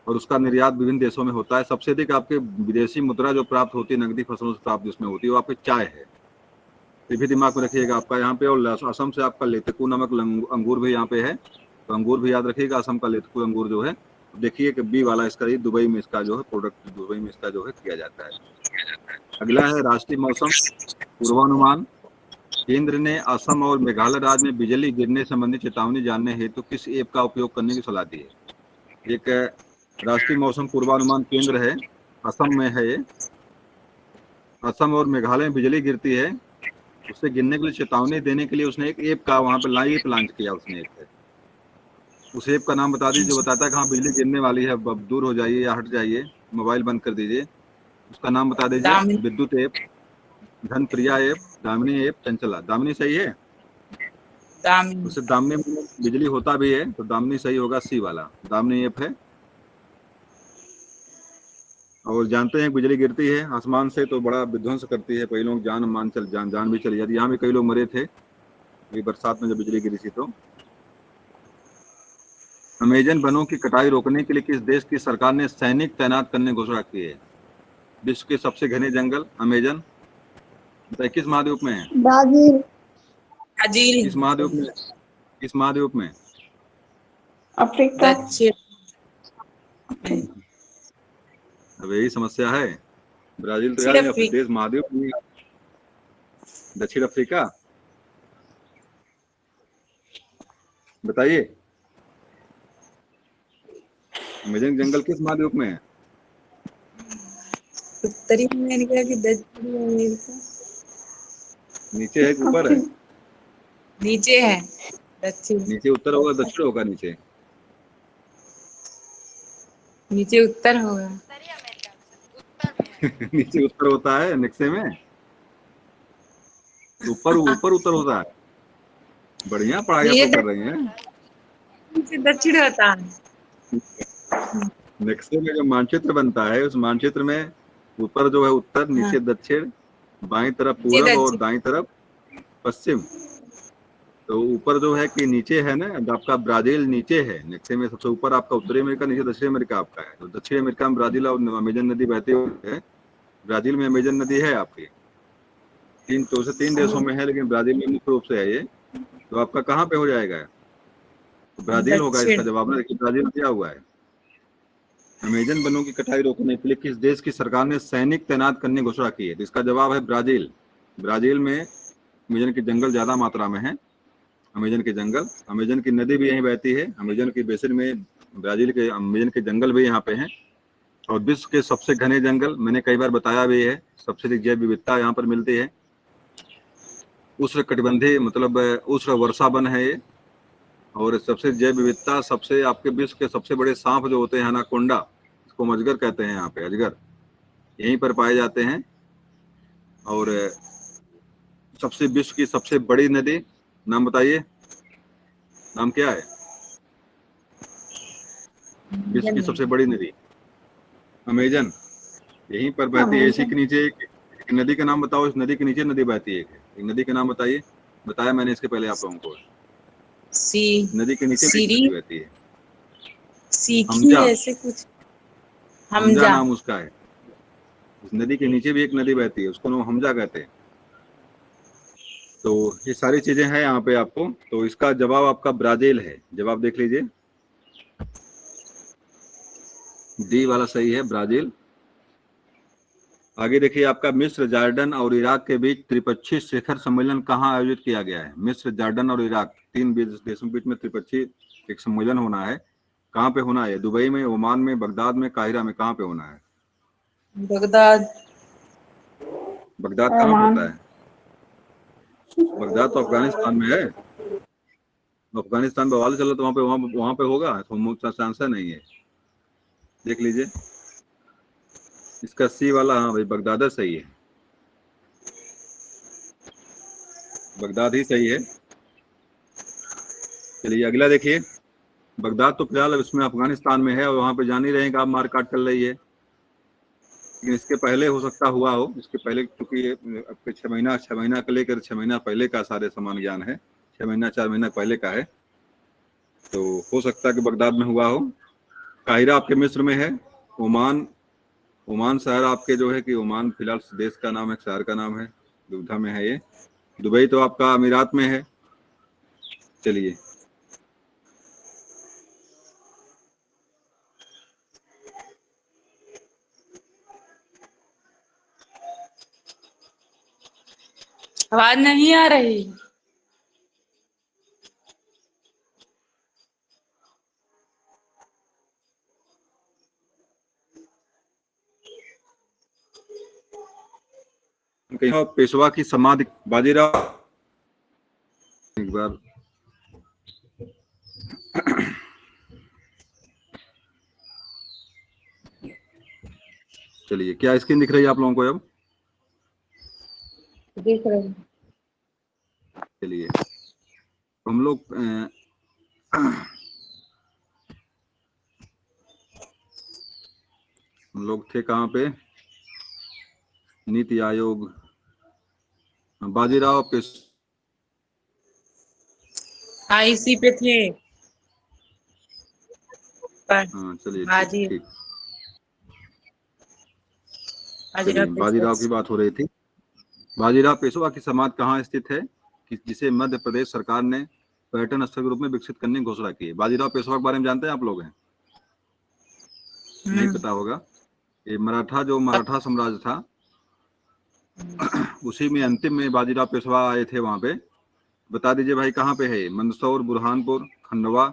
और उसका निर्यात विभिन्न देशों में होता है। सबसे अधिक आपके विदेशी मुद्रा जो प्राप्त होती है नकदी फसलों से प्राप्त जिसमें होती है वो आपकी चाय है। ये भी दिमाग में रखिएगा आपका यहाँ पे। और असम से आपका लेतेकू नामक अंगूर भी यहाँ पे है, तो अंगूर भी याद रखिएगा। असम का लेतेकू अंगूर जो है, देखिए कि बी वाला इसका दुबई में इसका जो है प्रोडक्ट दुबई में इसका जो है किया जाता है। अगला है राष्ट्रीय मौसम पूर्वानुमान। केंद्र ने असम और मेघालय राज्य में बिजली गिरने संबंधी चेतावनी जानने हेतु किस ऐप का उपयोग करने की सलाह दी है? एक राष्ट्रीय मौसम पूर्वानुमान केंद्र है, असम में है ये। असम और मेघालय में बिजली गिरती है, उससे गिरने के लिए चेतावनी देने के लिए उसने एक ऐप का वहां पर लाइव लॉन्च किया उसने। उस ऐप का नाम बता दीजिए, जो बताता है कि हाँ बिजली गिरने वाली है, अब दूर हो जाइए या हट जाइए, मोबाइल बंद कर दीजिए। उसका नाम बता दीजिए। Damini. Vidyut app, Dhanpriya app, Damini app, Chanchala. Damini सही है। दामिनी। उससे दामिनी में बिजली होता भी है, तो दामिनी सही होगा, सी वाला दामिनी ऐप है। और जानते हैं बिजली गिरती है आसमान से तो बड़ा विध्वंस करती है, कई लोग जान भी चली जाती। यहाँ भी कई लोग मरे थे ये बरसात में जब बिजली गिरी थी। तो अमेजन वनों की कटाई रोकने के लिए किस देश की सरकार ने सैनिक तैनात करने की घोषणा की है? विश्व के सबसे घने जंगल अमेजन, बताइए किस महाद्वीप में है? ब्राजील। ब्राजील। किस महाद्वीप में? किस महाद्वीप में? अफ्रीका। दक्षिण। अब यही समस्या है। ब्राजील तो दक्षिण यार अफ्रीका। देश महाद्वीप में। दक्षिण अफ्रीका, बताइए अमेजन जंगल किस महाद्वीप में है? उत्तरी अमेरिका की दक्षिणी अमेरिका। नीचे है कि ऊपर है? नीचे है। दक्षिण। नीचे उत्तर होगा, दक्षिण होगा? नीचे नीचे उत्तर होगा। नीचे उत्तर होता है नक्शे में, ऊपर ऊपर उत्तर होता है। बढ़िया पढ़ाई आप ये लोग कर रही हैं। नीचे दक्षिण होता है। नक्शे में जो मानचित्र बनता है उस मानचित्र में ऊपर जो है उत्तर, नीचे दक्षिण, बाईं तरफ नीचे पूरब और दक्षिण। दाईं तरफ पश्चिम। तो ऊपर जो है कि नीचे है ना, आपका ब्राजील नीचे है नक्शे में, सबसे ऊपर आपका उत्तरी अमेरिका, नीचे दक्षिण अमेरिका आपका है। तो दक्षिण अमेरिका में ब्राजील और अमेजन नदी बहती हुई है। ब्राजील में अमेजन नदी है आपकी। तीन देशों में है, लेकिन ब्राजील में मुख्य रूप से है ये। तो आपका कहाँ पे हो जाएगा? तो ब्राजील होगा इसका दक्षिण। जवाब ना। देखिए ब्राजील में दिया हुआ है। अमेजन वनों की कटाई रोकने के लिए किस देश की सरकार ने सैनिक तैनात करने की घोषणा की है? तो इसका जवाब है ब्राजील। ब्राजील में अमेजन के जंगल ज्यादा मात्रा में है। अमेजन के जंगल, अमेजन की नदी भी यहीं बहती है। अमेजन की बेसिन में ब्राजील के अमेजन के जंगल भी यहाँ पे हैं। और विश्व के सबसे घने जंगल, मैंने कई बार बताया भी है, सबसे अधिक जैव विविधता यहाँ पर मिलती है। उष्ण कटिबंधीय मतलब उष्ण वर्षा वन है ये। और सबसे जैव विविधता, सबसे आपके विश्व के सबसे बड़े सांप जो होते हैं एनाकोंडा, इसको अजगर कहते हैं यहाँ पे, अजगर यहीं पर पाए जाते हैं। और सबसे विश्व की सबसे बड़ी नदी, नाम बताइए, नाम क्या है विश्व की सबसे बड़ी नदी? अमेजन, यहीं पर बहती है। इसी के नीचे एक नदी का नाम बताओ, इस नदी के नीचे नदी बहती है। एक नदी का नाम बताइए, बताया मैंने इसके पहले आप लोगों को। नदी के नीचे भी नदी बहती है। हमजा, ऐसे कुछ। हमजा नाम उसका है। इस नदी के नीचे भी एक नदी बहती है, उसको नाम हमजा कहते हैं। तो ये सारी चीजें हैं यहाँ पे आपको। तो इसका जवाब आपका ब्राजील है। जवाब देख लीजिए, डी वाला सही है, ब्राजील। आगे देखिए, आपका मिस्र, जॉर्डन और इराक के बीच त्रिपक्षीय शिखर सम्मेलन कहाँ आयोजित किया गया है? मिस्र, जॉर्डन और इराक, तीन देशों के बीच में त्रिपक्षीय एक सम्मेलन होना है। कहाँ पे होना है? दुबई में, ओमान में, बगदाद में, काहिरा में, कहाँ पे होना है? बगदाद। बगदाद कहाँ पे होता है? बगदाद तो अफगानिस्तान में है। अफगानिस्तान बवाल चल रहा तो वहां पे होगा, तो चांस नहीं है। देख लीजिए, इसका सी वाला, हाँ भाई बगदाद सही है, बगदाद ही सही है। चलिए अगला देखिए, बगदाद तो फिलहाल इसमें अफगानिस्तान में है और वहां पे जान ही रहे हैं आप, मारकाट चल रही है। लेकिन इसके पहले हो सकता हुआ हो, इसके पहले, क्योंकि 6 महीना का लेकर 6 महीना पहले का सारे समान ज्ञान है, 6 महीना 4 महीना पहले का है। तो हो सकता है कि बगदाद में हुआ हो। काहिरा आपके मिस्र में है। ओमान शहर आपके जो है कि ओमान फिलहाल देश का नाम है, शहर का नाम है, दुविधा में है ये। दुबई तो आपका अमीरात में है। चलिए, आवाज नहीं आ रही। कहीं पेशवा की समाधि, बाजीराव एक बार चलिए, क्या स्क्रीन दिख रही है आप लोगों को अब? देख रहे हैं। चलिए, हम लोग हम लोग थे कहाँ पे? नीति आयोग, बाजीराव पेश आईसी पे थे पर चलिए बाजी ठीक। बाजीराव चलिए, बाजीराव की बात हो रही थी। बाजीराव पेशवा की समाधि कहाँ स्थित है कि जिसे मध्य प्रदेश सरकार ने पर्यटन स्थल के रूप में विकसित करने की घोषणा की है? बाजीराव पेशवा के बारे में जानते हैं आप लोग? हैं नहीं पता होगा। ये मराठा साम्राज्य था, उसी में अंतिम में बाजीराव पेशवा आए थे वहां पे। बता दीजिए भाई, कहाँ पे है? मंदसौर, बुरहानपुर, खंडवा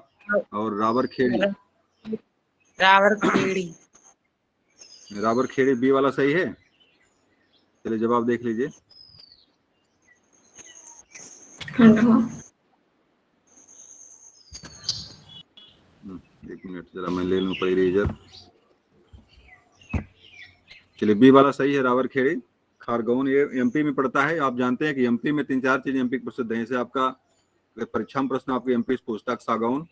और रावरखेड़ी। रावरखेड़ी। रावरखेड़ी बी वाला सही है? चलिए, जवाब देख लीजिए। खंडवा। एक मिनट जरा मैं ले लूं कोई इरेजर। चलिए, बी वाला सही है, रावरखेड़ी। खारगोन ये एमपी में पड़ता है। आप जानते हैं कि एमपी में 3-4 चीजें एमपी प्रसिद्ध है। जैसे आपका परीक्षा में प्रश्न आपके एमपी से पूछता है, सागौन,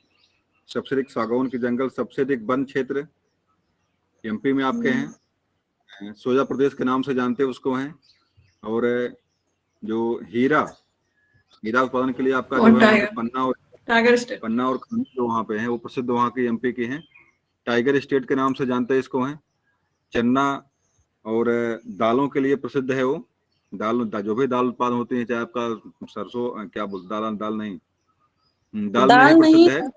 सबसे अधिक सागौन की जंगल, सबसे अधिक वन क्षेत्र एमपी में आपके हैं। सोजा प्रदेश के नाम से जानते हैं उसको हैं। और जो हीरा उत्पादन के लिए आपका जो है पन्ना और खंड जो वहाँ पे है वो प्रसिद्ध वहाँ के एमपी के हैं। टाइगर स्टेट के नाम से जानते हैं इसको हैं। चन्ना और दालों के लिए प्रसिद्ध है वो। जो भी दाल उत्पादन होती है, चाहे आपका सरसों क्या बोलते, दाल नहीं, दाल में ही प्रसिद्ध है।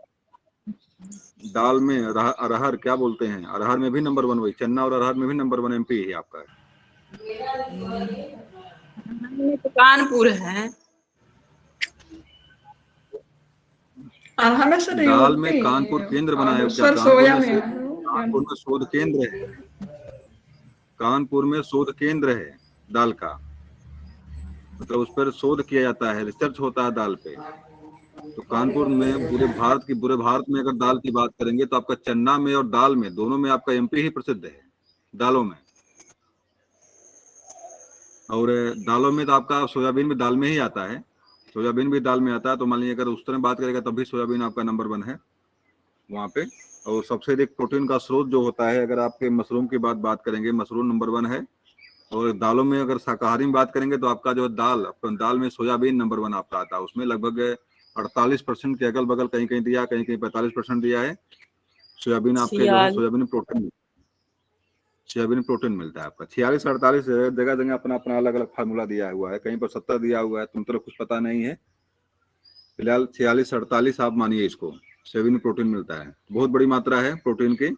दाल में अरहर क्या बोलते हैं, अरहर में भी नंबर 1 वही चन्ना और अरहर में भी नंबर 1 एमपी है आपका। तो कानपुर है। दाल में कानपुर केंद्र बनाया क्या? कानपुर में शोध केंद्र है। कानपुर में शोध केंद्र है दाल का, मतलब उस पर शोध किया जाता है, रिसर्च होता है दाल पे। तो कानपुर में पूरे भारत में अगर दाल की बात करेंगे तो आपका चन्ना में और दाल में दोनों में आपका एमपी ही प्रसिद्ध है दालों में। और दालों में तो आपका सोयाबीन भी दाल में ही आता है। सोयाबीन भी दाल में आता है। तो मान लीजिए अगर उस तरह बात करेगा तब भी सोयाबीन आपका नंबर 1 है वहाँ पे। और सबसे अधिक प्रोटीन का स्रोत जो होता है, अगर आपके मशरूम की बात करेंगे, मशरूम नंबर 1 है। और दालों में अगर शाकाहारी में बात करेंगे तो आपका जो दाल में सोयाबीन नंबर 1 आपका आता है। उसमें लगभग 48% के अगल बगल, कहीं कहीं दिया, कहीं कहीं 45% दिया है। सोयाबीन आपके जो है सोयाबीन प्रोटीन मिलता है आपका। 46-48 जगह जगह अपना अपना अलग अलग फार्मूला दिया हुआ है। कहीं पर 70 दिया हुआ है, तुम तो कुछ पता नहीं है। फिलहाल 46-48 आप मानिए इसको, सोयाबीन प्रोटीन मिलता है। बहुत बड़ी मात्रा है प्रोटीन की,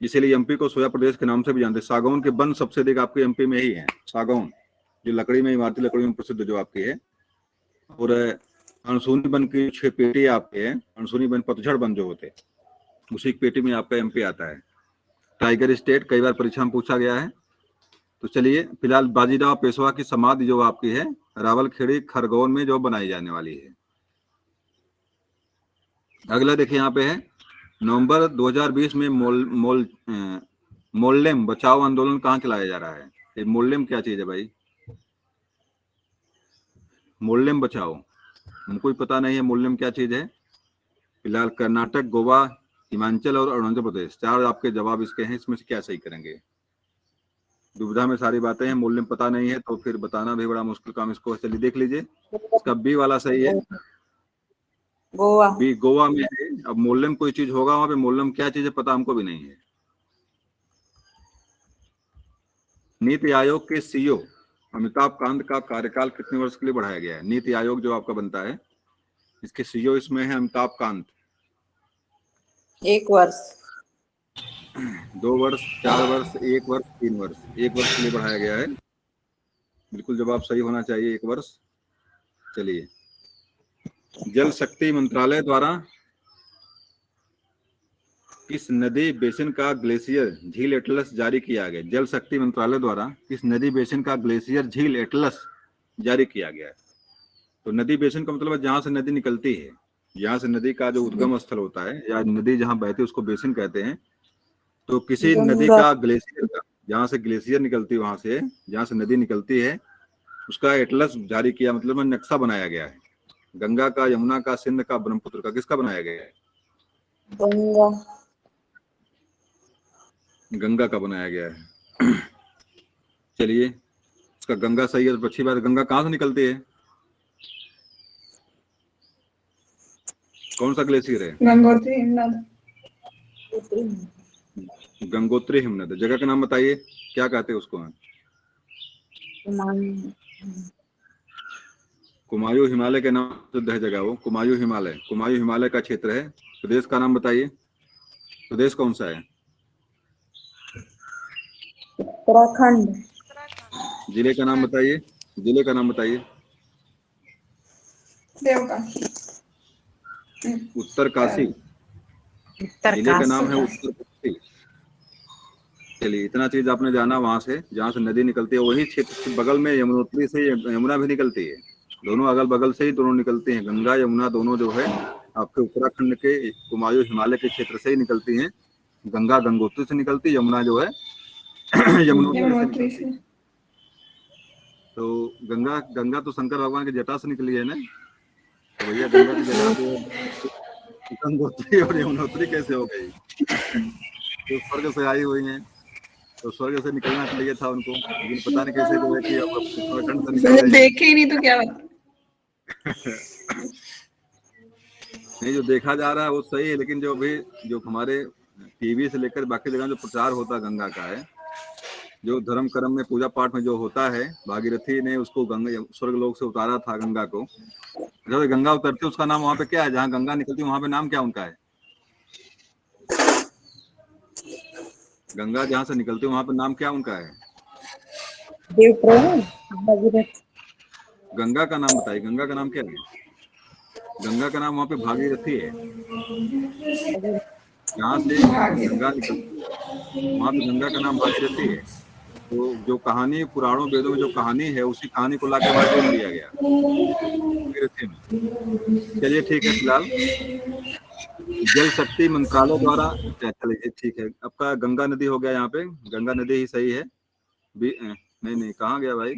इसीलिए एमपी को सोया प्रदेश के नाम से भी जानते हैं। सागौन के वन सबसे अधिक आपके एमपी में ही है। सागौन जो लकड़ी में, इमारती लकड़ी में प्रसिद्ध जो आपकी है। और अनसुनी वन की 6 पेटी आपके हैं। अनसुनी वन, पतझड़ वन जो होते हैं, उसी पेटी में आपका एमपी आता है। टाइगर स्टेट कई बार परीक्षा में पूछा गया है। तो चलिए, फिलहाल बाजीराव पेशवा की समाधि जो आपकी है रावलखेड़ी खरगोन में जो बनाई जाने वाली है। अगला देखिए यहाँ पे है, नवंबर 2020 में मोल्लेम बचाओ आंदोलन कहाँ चलाया जा रहा है? ये मोल्लेम क्या चीज है भाई? मोल्लेम बचाओ, हमको पता नहीं है मोल्लेम क्या चीज है। फिलहाल कर्नाटक, गोवा, हिमाचल और अरुणाचल प्रदेश, 4 आपके जवाब इसके हैं। इसमें से क्या सही करेंगे? दुविधा में सारी बातें हैं। मोल्लेम पता नहीं है तो फिर बताना भी बड़ा मुश्किल काम। इसको चलिए देख लीजिए, इसका बी वाला सही है। गोवा। बी गोवा में है। अब मोल्लम कोई चीज होगा वहां पे, मोल्लम क्या चीज है पता हमको भी नहीं है। नीति आयोग के सीईओ अमिताभ कांत का कार्यकाल कितने वर्ष के लिए बढ़ाया गया है? नीति आयोग जो आपका बनता है, इसके सीईओ इसमें है अमिताभ कांत। 1 वर्ष। 2 वर्ष, 4 वर्ष, 1 वर्ष, 3 वर्ष। 1 वर्ष के लिए बढ़ाया गया है। बिल्कुल जवाब सही होना चाहिए, 1 वर्ष। चलिए, जल शक्ति मंत्रालय द्वारा किस नदी बेसिन का ग्लेशियर झील एटलस जारी किया गया? जल शक्ति मंत्रालय द्वारा किस नदी बेसिन का ग्लेशियर झील एटलस जारी किया गया है? तो नदी बेसिन का मतलब है जहां से नदी निकलती है, जहां से नदी का जो उद्गम स्थल होता है या नदी जहां बहती है उसको बेसिन कहते हैं। तो किसी नदी गंगा। का ग्लेशियर का, जहां से ग्लेशियर निकलती है, वहां से जहां से नदी निकलती है, उसका एटलस जारी किया, मतलब नक्शा बनाया गया है। गंगा का, यमुना का, सिंध का, ब्रह्मपुत्र का, किसका बनाया गया है? गंगा। गंगा का बनाया गया है। चलिए, उसका गंगा सही है तो अच्छी बात है। गंगा कहाँ से निकलती है? कौन सा ग्लेशियर है? गंगोत्री हिमनद। गंगोत्री हिमनद। जगह का नाम बताइए, क्या कहते हैं उसको? कुमायूं हिमालय के नाम प्रसिद्ध है जगह वो, कुमायूं हिमालय। कुमायूं हिमालय का क्षेत्र है। प्रदेश का नाम बताइए, प्रदेश कौन सा है? उत्तराखंड। जिले का नाम बताइए, जिले का नाम बताइए। देवकाशी। उत्तरकाशी। जिले का नाम है उत्तरकाशी। चलिए, इतना चीज आपने जाना। वहां से जहाँ से नदी निकलती है वही क्षेत्र के बगल में यमुनोत्री से यमुना भी निकलती है। दोनों अगल बगल से ही दोनों निकलती हैं। गंगा यमुना दोनों जो है आपके उत्तराखंड के कुमायूं हिमालय के क्षेत्र से ही निकलती हैं। गंगा गंगोत्री से निकलती है, यमुना जो है यमुनोत्री से यमुनोत्री निकलती से। है। तो गंगा गंगा तो शंकर भगवान की जटा से निकली है ना, तो भैया गंगा की जटा तो गंगोत्री और यमुनोत्री कैसे हो गई? तो स्वर्ग से आई हुई हैं, तो स्वर्ग से निकलना चाहिए था उनको, लेकिन पता नहीं कैसे जो है कि अब उत्तराखंड से निकल रही है। देखे ही नहीं तो क्या बता। नहीं, जो देखा जा रहा है वो सही है, लेकिन जो अभी जो हमारे टीवी से लेकर बाकी जगह जो प्रचार होता गंगा का है, जो धर्म कर्म में पूजा पाठ में जो होता है, भागीरथी ने उसको गंगा स्वर्ग लोक से उतारा था गंगा को। जब गंगा उतरती है उसका नाम वहां पे क्या है? जहाँ गंगा निकलती है वहां पे नाम क्या उनका है? गंगा जहाँ से निकलती है वहां पे नाम क्या उनका है? गंगा का नाम बताइए, गंगा का नाम क्या है? गंगा का नाम वहां पे भागीरथी है। जहाँ से गंगा निकलती है वहां पे गंगा का नाम भागीरथी है। तो जो कहानी पुराणों वेदों में जो कहानी है, उसी कहानी को लाके वहां जोड़ दिया गया भागीरथी में। चलिए ठीक है, फिलहाल जल शक्ति मंत्रालय द्वारा, चलिए ठीक है, आपका गंगा नदी हो गया। यहाँ पे गंगा नदी ही सही है। नहीं, कहाँ गया भाई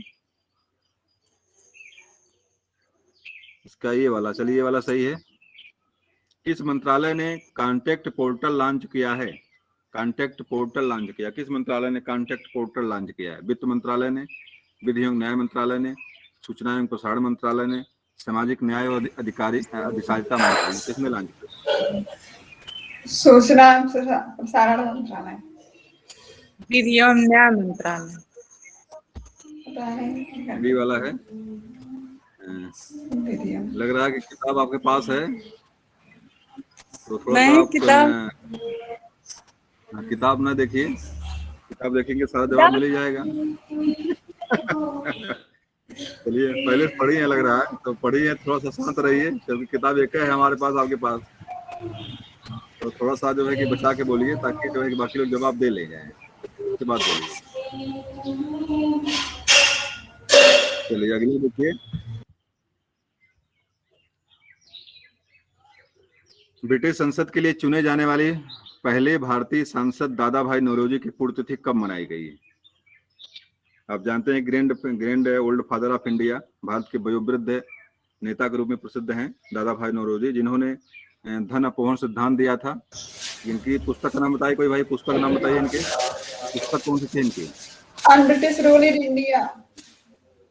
इसका? ये वाला, चलिए ये वाला सही है। किस मंत्रालय ने कॉन्टैक्ट पोर्टल लॉन्च किया है? कॉन्टैक्ट पोर्टल लॉन्च किया, किस मंत्रालय ने कॉन्टैक्ट पोर्टल लॉन्च किया है? वित्त मंत्रालय ने, विधि एवं न्याय मंत्रालय ने, सूचना एवं प्रसारण मंत्रालय ने, सामाजिक न्याय और अधिकारिता मंत्रालय ने, किसने लॉन्च किया? सूचना प्रसारण मंत्रालय। विधि एवं न्याय मंत्रालय। बी वाला है। लग रहा है कि किताब आपके पास है, तो थोड़ा सा आप किताब ना देखिए, किताब देखेंगे सारा जवाब मिल ही जाएगा। चलिए, पहले पढ़ी है लग रहा है, तो पढ़ी है, थोड़ा सा शांत रहिए क्योंकि किताब एक है हमारे पास, आपके पास। तो थोड़ा सा जो है कि बचा के बोलिए, ताकि जो है कि बाकी लोग जवाब दे ले जाए। उसके बाद बोलिए। चलिए अगली देखिए। ब्रिटिश संसद के लिए चुने जाने वाले पहले भारतीय सांसद दादा भाई नौरोजी की पुण्यतिथि कब मनाई गई है? आप जानते हैं grand old father of India, Bharat के वयोवृद्ध नेता के रूप में प्रसिद्ध हैं दादा भाई नौरोजी, जिन्होंने धन अपहरण सिद्धांत दिया था। इनकी पुस्तक का नाम बताइए कोई भाई, पुस्तक का नाम बताइए इनके, पुस्तक कौन सी थी इनकी? British rule in India.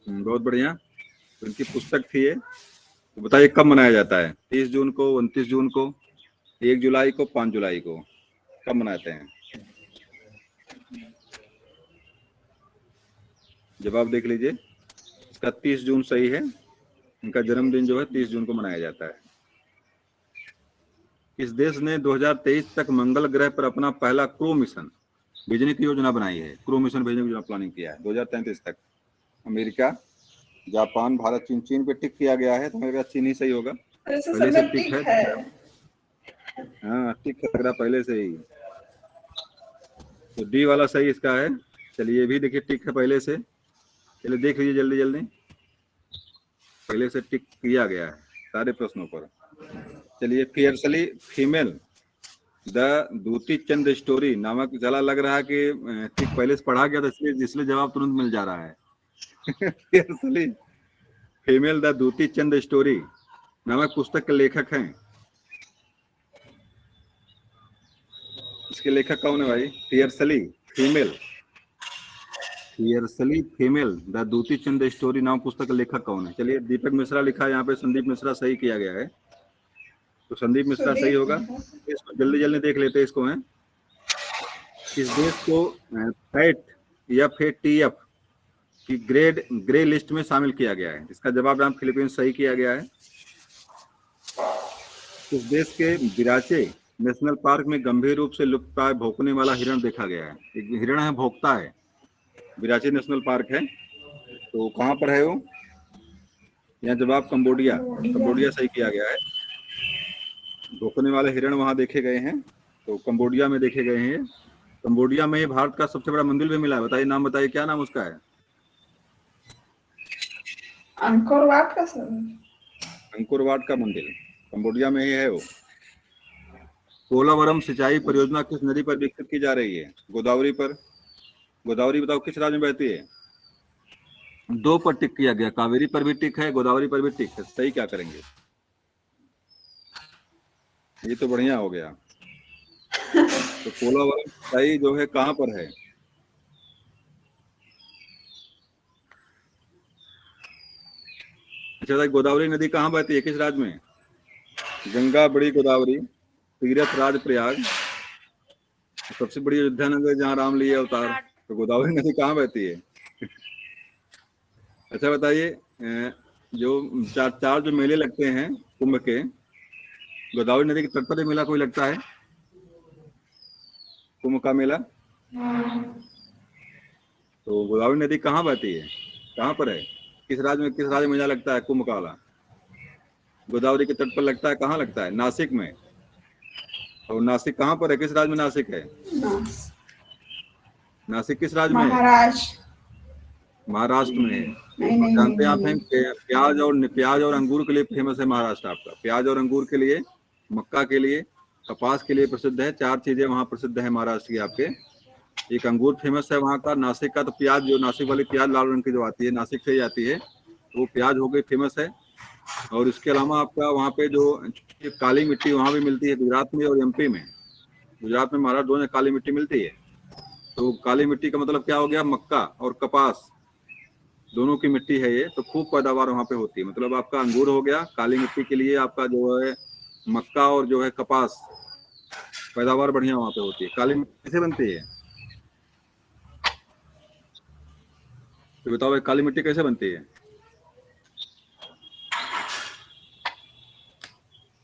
बहुत बढ़िया। तो इनकी पुस्तक थी ये, तो बताइए कब मनाया जाता है? 30 जून को, 29 जून को, 1 जुलाई को, 5 जुलाई को, कब मनाते हैं? जवाब देख लीजिए। इसका 30 जून सही है। इनका जन्मदिन जो है 30 जून को मनाया जाता है। इस देश ने 2023 तक मंगल ग्रह पर अपना पहला क्रू मिशन भेजने की योजना बनाई है। क्रू मिशन भेजने की योजना प्लानिंग किया है 2033 तक। अमेरिका, जापान, भारत, चीन। चीन पे टिक किया गया है तो मेरे ख्याल चीन ही सही होगा। ऐसे पहले सब से में टिक टिक है। है। हाँ टिक लग रहा पहले से ही। तो डी वाला सही इसका है। चलिए ये भी देखिए टिक है पहले से। चलिए देख लीजिए जल्दी जल्दी। पहले से टिक किया गया है सारे प्रश्नों पर। चलिए fiercely female the Dutee Chand story नामक, चला लग रहा है कि टिक पहले से पढ़ा गया था इसलिए जवाब तुरंत मिल जा रहा है। Fiercely female the Dutee Chand story नामक पुस्तक के लेखक हैं। इसके लेखक कौन है भाई? Fiercely female the Dutee Chand story नाम पुस्तक के लेखक कौन है? चलिए दीपक मिश्रा लिखा है यहाँ पे, संदीप मिश्रा सही किया गया है। तो संदीप मिश्रा सही होगा। इसको जल्दी जल्दी देख लेते हैं इसको है। इस देश को फैट FATF की ग्रे लिस्ट में शामिल किया गया है। इसका जवाब यहाँ फिलीपींस सही किया गया है। इस देश के बिराचे नेशनल पार्क में गंभीर रूप से लुप्तप्राय भौंकने वाला हिरण देखा गया है। एक हिरण है, भौंकता है। बिराचे नेशनल पार्क है। तो कहाँ पर है वो? यहाँ जवाब कंबोडिया सही किया गया है। भौंकने वाले हिरण वहां देखे गए हैं, तो कंबोडिया में देखे गए हैं। कंबोडिया में भारत का सबसे बड़ा मंदिर भी मिला है। बताइए नाम, बताइए क्या नाम उसका है? अंकोर वाट का सर। अंकोर वाट का मंदिर कंबोडिया में ही है वो। पोलावरम सिंचाई परियोजना किस नदी पर विकसित की जा रही है? गोदावरी पर। गोदावरी बताओ किस राज्य में बहती है? 2 पर टिक किया गया। कावेरी पर भी टिक है, गोदावरी पर भी टिक है। सही क्या करेंगे? ये तो बढ़िया हो गया। तो पोलावरम सिंचाई जो है कहाँ पर है? अच्छा भाई, गोदावरी नदी कहाँ बहती है, किस राज्य में? गंगा, बड़ी गोदावरी, तीर्थ राज प्रयाग, सबसे बड़ी अयोध्या नगर जहाँ राम लिए अवतार। तो गोदावरी नदी कहाँ बहती है? अच्छा बताइए, जो चार जो मेले लगते हैं कुंभ के, गोदावरी नदी के तट पर मेला कोई लगता है? कुंभ का मेला। तो गोदावरी नदी कहाँ बहती है, कहाँ पर है, किस राज्य में मेला लगता है कुंभ का वाला? गोदावरी के तट पर लगता है। कहाँ लगता है? नासिक में। और नासिक कहाँ पर है, किस राज्य में नासिक है? नासिक किस राज्य में है? महाराष्ट्र में है। नहीं, जानते हैं आप हैं प्याज और अंगूर के लिए फेमस है महाराष्ट्र आपका। प्याज और अंगूर के लिए, मक्का के लिए, कपास के लिए प्रसिद्ध है। 4 चीजें वहाँ प्रसिद्ध है महाराष्ट्र की आपके। एक अंगूर फेमस है वहाँ का। नासिक का तो प्याज, जो नासिक वाली प्याज लाल रंग की जो आती है, नासिक से ही आती है, वो प्याज हो गई फेमस है। और इसके अलावा आपका वहाँ पे जो काली मिट्टी वहाँ भी मिलती है, गुजरात में और MP में। गुजरात में, महाराष्ट्र दोनों काली मिट्टी मिलती है। तो काली मिट्टी का मतलब क्या हो गया? मक्का और कपास दोनों की मिट्टी है ये। तो खूब पैदावार वहाँ पे होती है। मतलब आपका अंगूर हो गया काली मिट्टी के लिए, आपका जो है मक्का और जो है कपास, पैदावार बढ़िया वहाँ पे होती है। काली मिट्टी कैसे बनती है तो बताओ भाई, काली मिट्टी कैसे बनती है?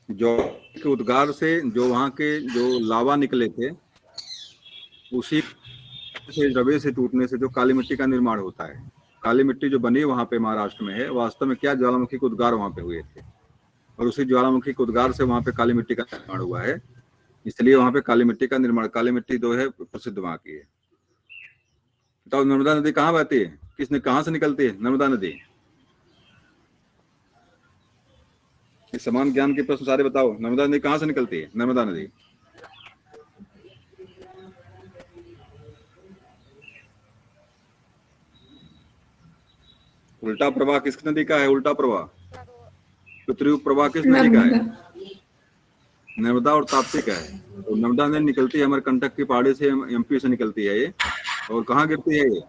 जो के उद्गार से जो वहाँ के जो लावा निकले थे, उसी से रवे से टूटने से जो काली मिट्टी का निर्माण होता है। काली मिट्टी जो बनी वहाँ पे महाराष्ट्र में है, वास्तव में क्या ज्वालामुखी के उद्गार वहाँ पे हुए थे, और उसी ज्वालामुखी के उद्गार से वहाँ पे काली मिट्टी का निर्माण हुआ है। इसलिए वहाँ पे काली मिट्टी का निर्माण, काली मिट्टी जो है प्रसिद्ध वहाँ की है। बताओ नर्मदा नदी कहाँ बहती है, कहाँ से निकलती है नर्मदा नदी? इस समान ज्ञान के प्रश्न सारे बताओ। नर्मदा नदी कहाँ से निकलती है? नर्मदा नदी उल्टा प्रवाह किस नदी का है? उल्टा प्रवाह पितृयुग प्रवाह किस नदी का है? नर्मदा और ताप्ती का है। तो नर्मदा नदी निकलती है अमरकंटक की पहाड़ी से, MP से निकलती है ये। और कहाँ गिरती है ये?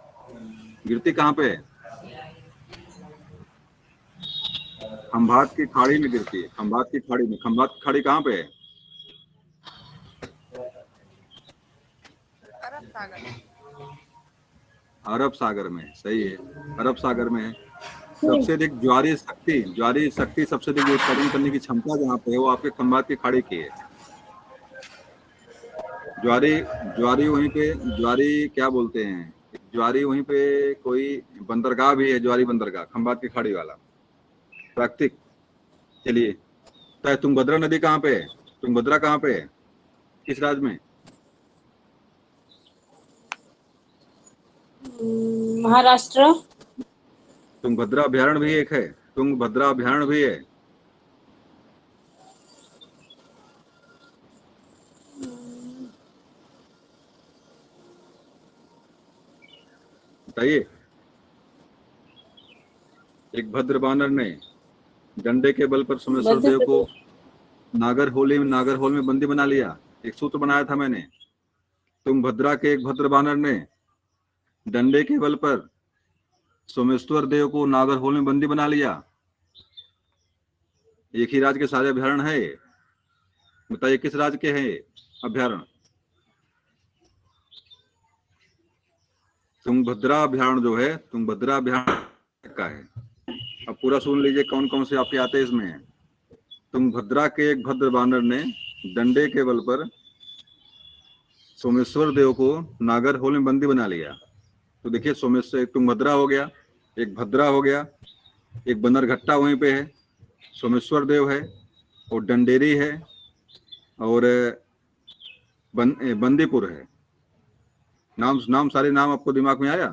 गिरती कहाँ पे है? खंभात की खाड़ी में गिरती है, खंभात की खाड़ी में। खंभात की खाड़ी कहाँ पे है? अरब सागर। अरब सागर में, सही है, अरब सागर में है। सबसे अधिक ज्वारी शक्ति सबसे अधिक उत्पादन करने की क्षमता जहाँ पे है वो आपके खंभात की खाड़ी की है। ज्वारी ज्वारी वहीं पे, ज्वारी क्या बोलते हैं, ज्वारी वहीं पे कोई बंदरगाह भी है, ज्वारी बंदरगाह, खंभात की खाड़ी वाला प्राकृतिक। चलिए, तो तुंगभद्रा नदी कहाँ पे है? तुंगभद्रा कहाँ पे है, किस राज्य में? महाराष्ट्र। तुंगभद्रा अभयारण्य भी एक है, तुंगभद्रा अभयारण्य भी है। बताइए। एक भद्र बानर ने डंडे के बल पर सोमेश्वर मध्य देव को प्रदेश। नागरहोल में बंदी बना लिया। एक सूत्र बनाया था मैंने। तुंगभद्रा के एक भद्र बानर ने डंडे के बल पर सोमेश्वर देव को नागरहोल में बंदी बना लिया। एक ही राज्य के सारे अभयारण्य है। बताइए किस राज्य के हैं अभयारण्य? तुंगभद्रा अभयारण्य जो है, तुंगभद्रा अभयारण्य का है। अब पूरा सुन लीजिए कौन कौन से आपके आते हैं इसमें। तुंगभद्रा के एक भद्र बानर ने डंडे के बल पर सोमेश्वर देव को नागरहोल में बंदी बना लिया। तो देखिए, सोमेश्वर, एक तुंगभद्रा हो गया, एक भद्रा हो गया, एक बंदरघट्टा वहीं पे है, सोमेश्वर देव है, और डंडेरी है, और बंदीपुर है। नाम सारे नाम आपको दिमाग में आया?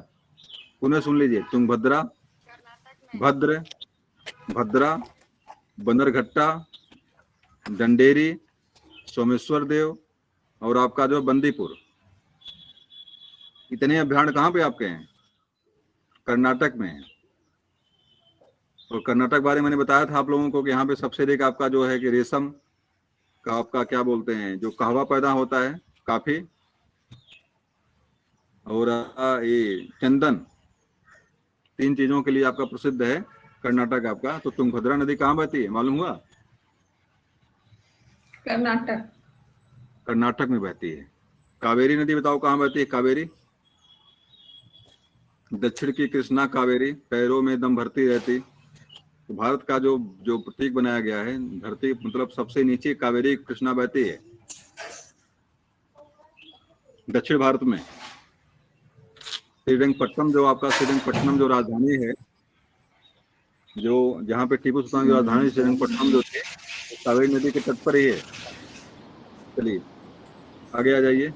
पुनः सुन लीजिए। तुंगभद्रा, भद्र, भद्रा, बंदरघट्टा, डंडेरी, सोमेश्वर देव, और आपका जो बंदीपुर। इतने अभयारण्य कहाँ पे आपके हैं? कर्नाटक में है। और कर्नाटक बारे में मैंने बताया था आप लोगों को कि यहाँ पे सबसे अधिक आपका जो है कि रेशम का, आपका क्या बोलते हैं, जो कहवा पैदा होता है, काफी, और ये चंदन, 3 चीजों के लिए आपका प्रसिद्ध है कर्नाटक आपका। तो तुंगभद्रा नदी कहाँ बहती है मालूम हुआ? कर्नाटक। कर्नाटक में बहती है। कावेरी नदी बताओ कहाँ बहती है? कावेरी, दक्षिण की कृष्णा कावेरी, पैरों में दम भरती रहती। तो भारत का जो जो प्रतीक बनाया गया है, धरती मतलब सबसे नीचे कावेरी कृष्णा बहती है दक्षिण भारत में। श्रीरंगपट्टनम जो आपका, श्रीरंगपट्टनम जो राजधानी है, जो जहाँ पे टीपू सुल्तान की राजधानी श्रीरंगपट्टनम जो थी, कावेरी नदी के तट पर ही है। चलिए आगे आ जाइए।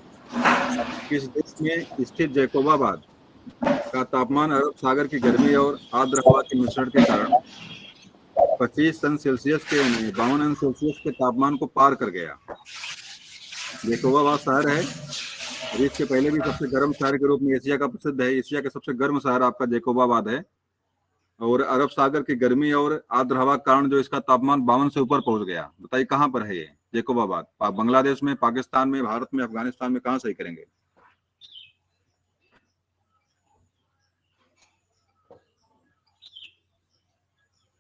किस देश में स्थित जैकोबाबाद का तापमान अरब सागर की गर्मी और आर्द्र हवा के मिश्रण के कारण 25 अंश सेल्सियस के 52 अंश सेल्सियस के तापमान को पार कर गया? जैकोबाबाद शहर है, और इसके पहले भी सबसे गर्म शहर के रूप में एशिया का प्रसिद्ध है। एशिया का सबसे गर्म शहर आपका जैकोबाबाद है, और अरब सागर की गर्मी और आर्द्र हवा के कारण जो इसका तापमान 52 से ऊपर पहुंच गया। बताइए कहाँ पर है ये जैकोबाबाद? बांग्लादेश में, पाकिस्तान में, भारत में, अफगानिस्तान में, कहाँ सही करेंगे?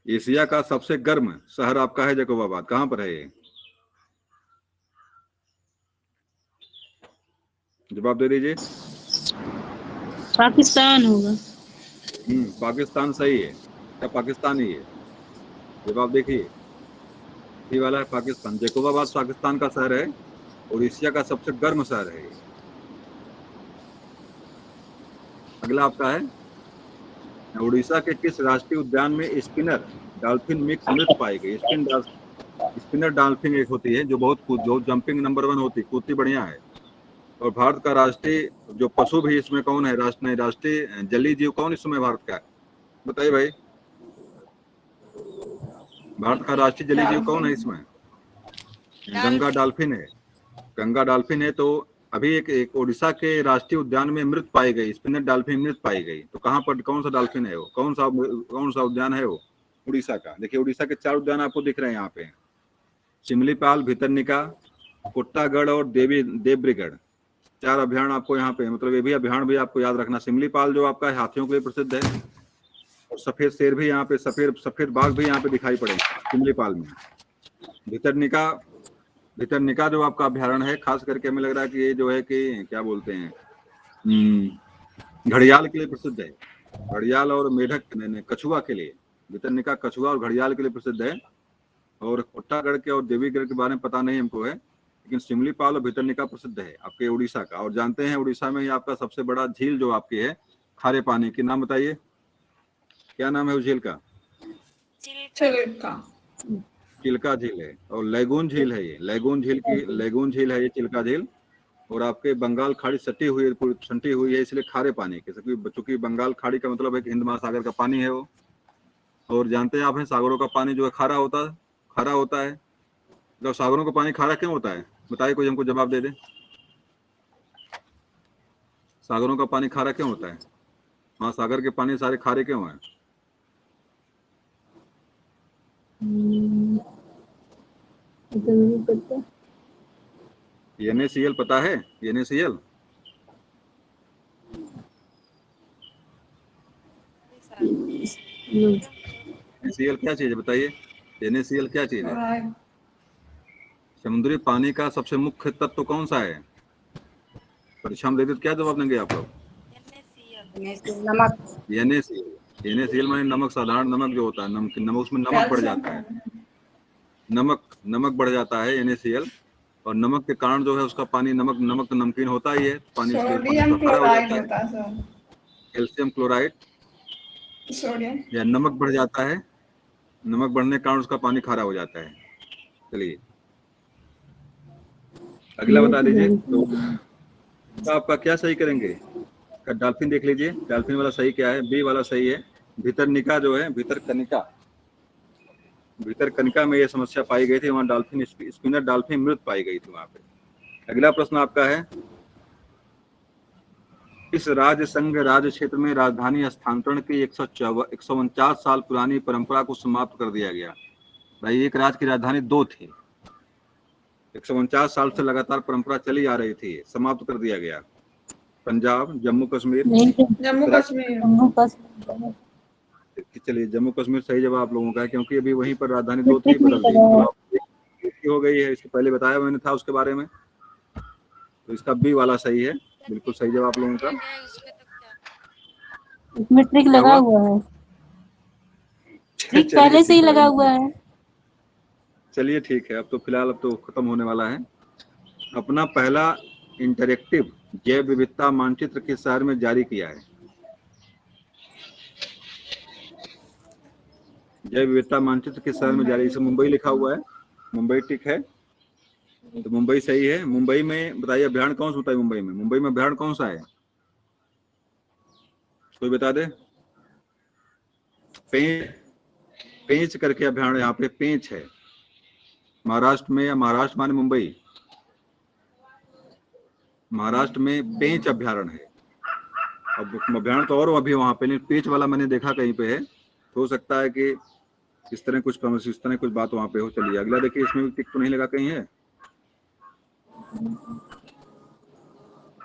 एशिया का सबसे गर्म शहर आपका है जैकोबाबाद, कहाँ पर है ये? जवाब दे दीजिए। पाकिस्तान होगा। पाकिस्तान सही है। क्या पाकिस्तान ही है? जवाब देखिए, ये वाला है पाकिस्तान। जैकोबाबाद पाकिस्तान का शहर है, और एशिया का सबसे गर्म शहर है। अगला आपका है, उड़ीसा के किस राष्ट्रीय उद्यान में स्पिनर डॉल्फिन मिक्स मृत पाई गई? स्पिनर डॉल्फिन एक होती है जो जो जंपिंग नंबर 1 होती, कूदती बढ़िया है। और भारत का राष्ट्रीय जो पशु भी इसमें कौन है? राष्ट्रीय जलीय जीव कौन इसमें भारत का है? बताइए भाई, भारत का राष्ट्रीय जलीय जीव कौन है इसमें? गंगा डॉल्फिन है। गंगा डॉल्फिन है। तो अभी एक उड़ीसा के राष्ट्रीय उद्यान में मृत पाई गई, स्पिनर डॉल्फिन मृत पाई गई। तो कहाँ पर, कौन सा डॉल्फिन है वो, कौन सा उद्यान है वो? उड़ीसा का। देखिए उड़ीसा के 4 उद्यान आपको दिख रहे हैं यहाँ पे, सिमलीपाल, भितरनिका, कुट्टागढ़ और देवब्रिगढ़। 4 अभयारण्य आपको यहाँ पे, मतलब ये भी अभयारण्य भी आपको याद रखना। सिमलीपाल जो आपका हाथियों के लिए प्रसिद्ध है, और सफेद शेर भी यहाँ पे, सफेद बाघ भी यहाँ पे दिखाई पड़े शिमलीपाल में। भितरनिका जो आपका अभ्यारण्य है, खास करके हमें लग रहा है कि ये जो है कि क्या बोलते हैं, घड़ियाल के लिए प्रसिद्ध है। घड़ियाल और मेढक, कछुआ के लिए। भितरनिका कछुआ और घड़ियाल के लिए प्रसिद्ध है। और कोट्टागढ़ के और देवीगढ़ के बारे में पता नहीं हमको है, लेकिन शिमलीपाल और भितरनिका प्रसिद्ध है आपके उड़ीसा का। और जानते हैं उड़ीसा में ही आपका सबसे बड़ा झील जो आपकी है खारे पानी की, नाम बताइए, क्या नाम है उस झील का? चिल्का झील है। और लैगून झील है, ये लैगून झील है ये चिल्का झील। और आपके बंगाल खाड़ी सटी हुई है, इसलिए खारे पानी के, चूंकि बंगाल खाड़ी का मतलब है कि हिंद महासागर का पानी है वो। और जानते हैं आप, सागरों का पानी जो है खारा होता है। जब सागरों का पानी खारा क्यों होता है, बताइए, कोई हमको जवाब दे दे। सागरों का पानी खारा क्यों होता है? महासागर के पानी सारे खारे क्यों हैं? NaCl पता है? NaCl NaCl क्या चीज है बताइए? NaCl क्या चीज है? समुद्री पानी का सबसे मुख्य तत्व कौन सा है? परीक्षा में दे क्या जवाब देंगे आप लोग? नमक। NaCl माने नमक, साधारण नमक जो होता है, नमक उसमें नमक बढ़ जाता है, नमक बढ़ जाता है NaCl। और नमक के कारण जो है उसका पानी, नमक तो नमकीन होता ही है पानी, सोडियम क्लोराइड होता है सर, कैल्शियम क्लोराइड सोडियम या नमक बढ़ जाता है। नमक बढ़ने के कारण उसका पानी खारा हो जाता है। चलिए अगला बता दीजिए। तो आपका क्या सही करेंगे? डॉल्फिन देख लीजिए, डॉल्फिन वाला सही क्या है? बी वाला सही है। भितरनिका जो है, भितरकनिका में ये समस्या पाई गई थी, वहां डॉल्फिन, स्पिनर डॉल्फिन मृत पाई गई थी वहां पे। अगला प्रश्न आपका है, इस राज्य संघ राज्य क्षेत्र में राजधानी हस्तांतरण की 149 साल पुरानी परंपरा को समाप्त कर दिया गया। भाई, एक राज्य की राजधानी 2 थी, 149 साल से लगातार परंपरा चली आ रही थी, समाप्त कर दिया गया। पंजाब, जम्मू कश्मीर। चलिए जम्मू कश्मीर सही जवाब आप लोगों का है, क्योंकि अभी वहीं पर राजधानी 2 थी, बदल दी हो गई है। इसके पहले बताया मैंने था उसके बारे में। तो इसका बी वाला सही है, बिल्कुल सही जवाब आप लोगों का। इसमें ट्रिक लगा हुआ है, ट्रिक पहले से ही लगा हुआ है। चलिए ठीक है, अब तो फिलहाल अब तो खत्म होने वाला है। अपना पहला इंटरेक्टिव जैव विविधता मानचित्र किस शहर में जारी किया है? जैव विविधता मानचित्र किस शहर में जारी? इसे मुंबई लिखा हुआ है, मुंबई ठीक है, तो मुंबई सही है। मुंबई में बताइए अभ्यारण्य कौन सा होता है? मुंबई में अभ्यारण्य कौन सा है, कोई बता दे? पेंच करके अभ्यारण्य यहाँ पे पेंच है, महाराष्ट्र में, या महाराष्ट्र माने मुंबई, महाराष्ट्र में पेंच अभ्यारण्य है। अब अभ्यारण्य तो और अभी वहां पे पेंच वाला मैंने देखा कहीं पे है, तो हो सकता है कि इस तरह कुछ बात वहां पे हो। चलिए अगला देखिए, इसमें भी टिक तो नहीं लगा कहीं है?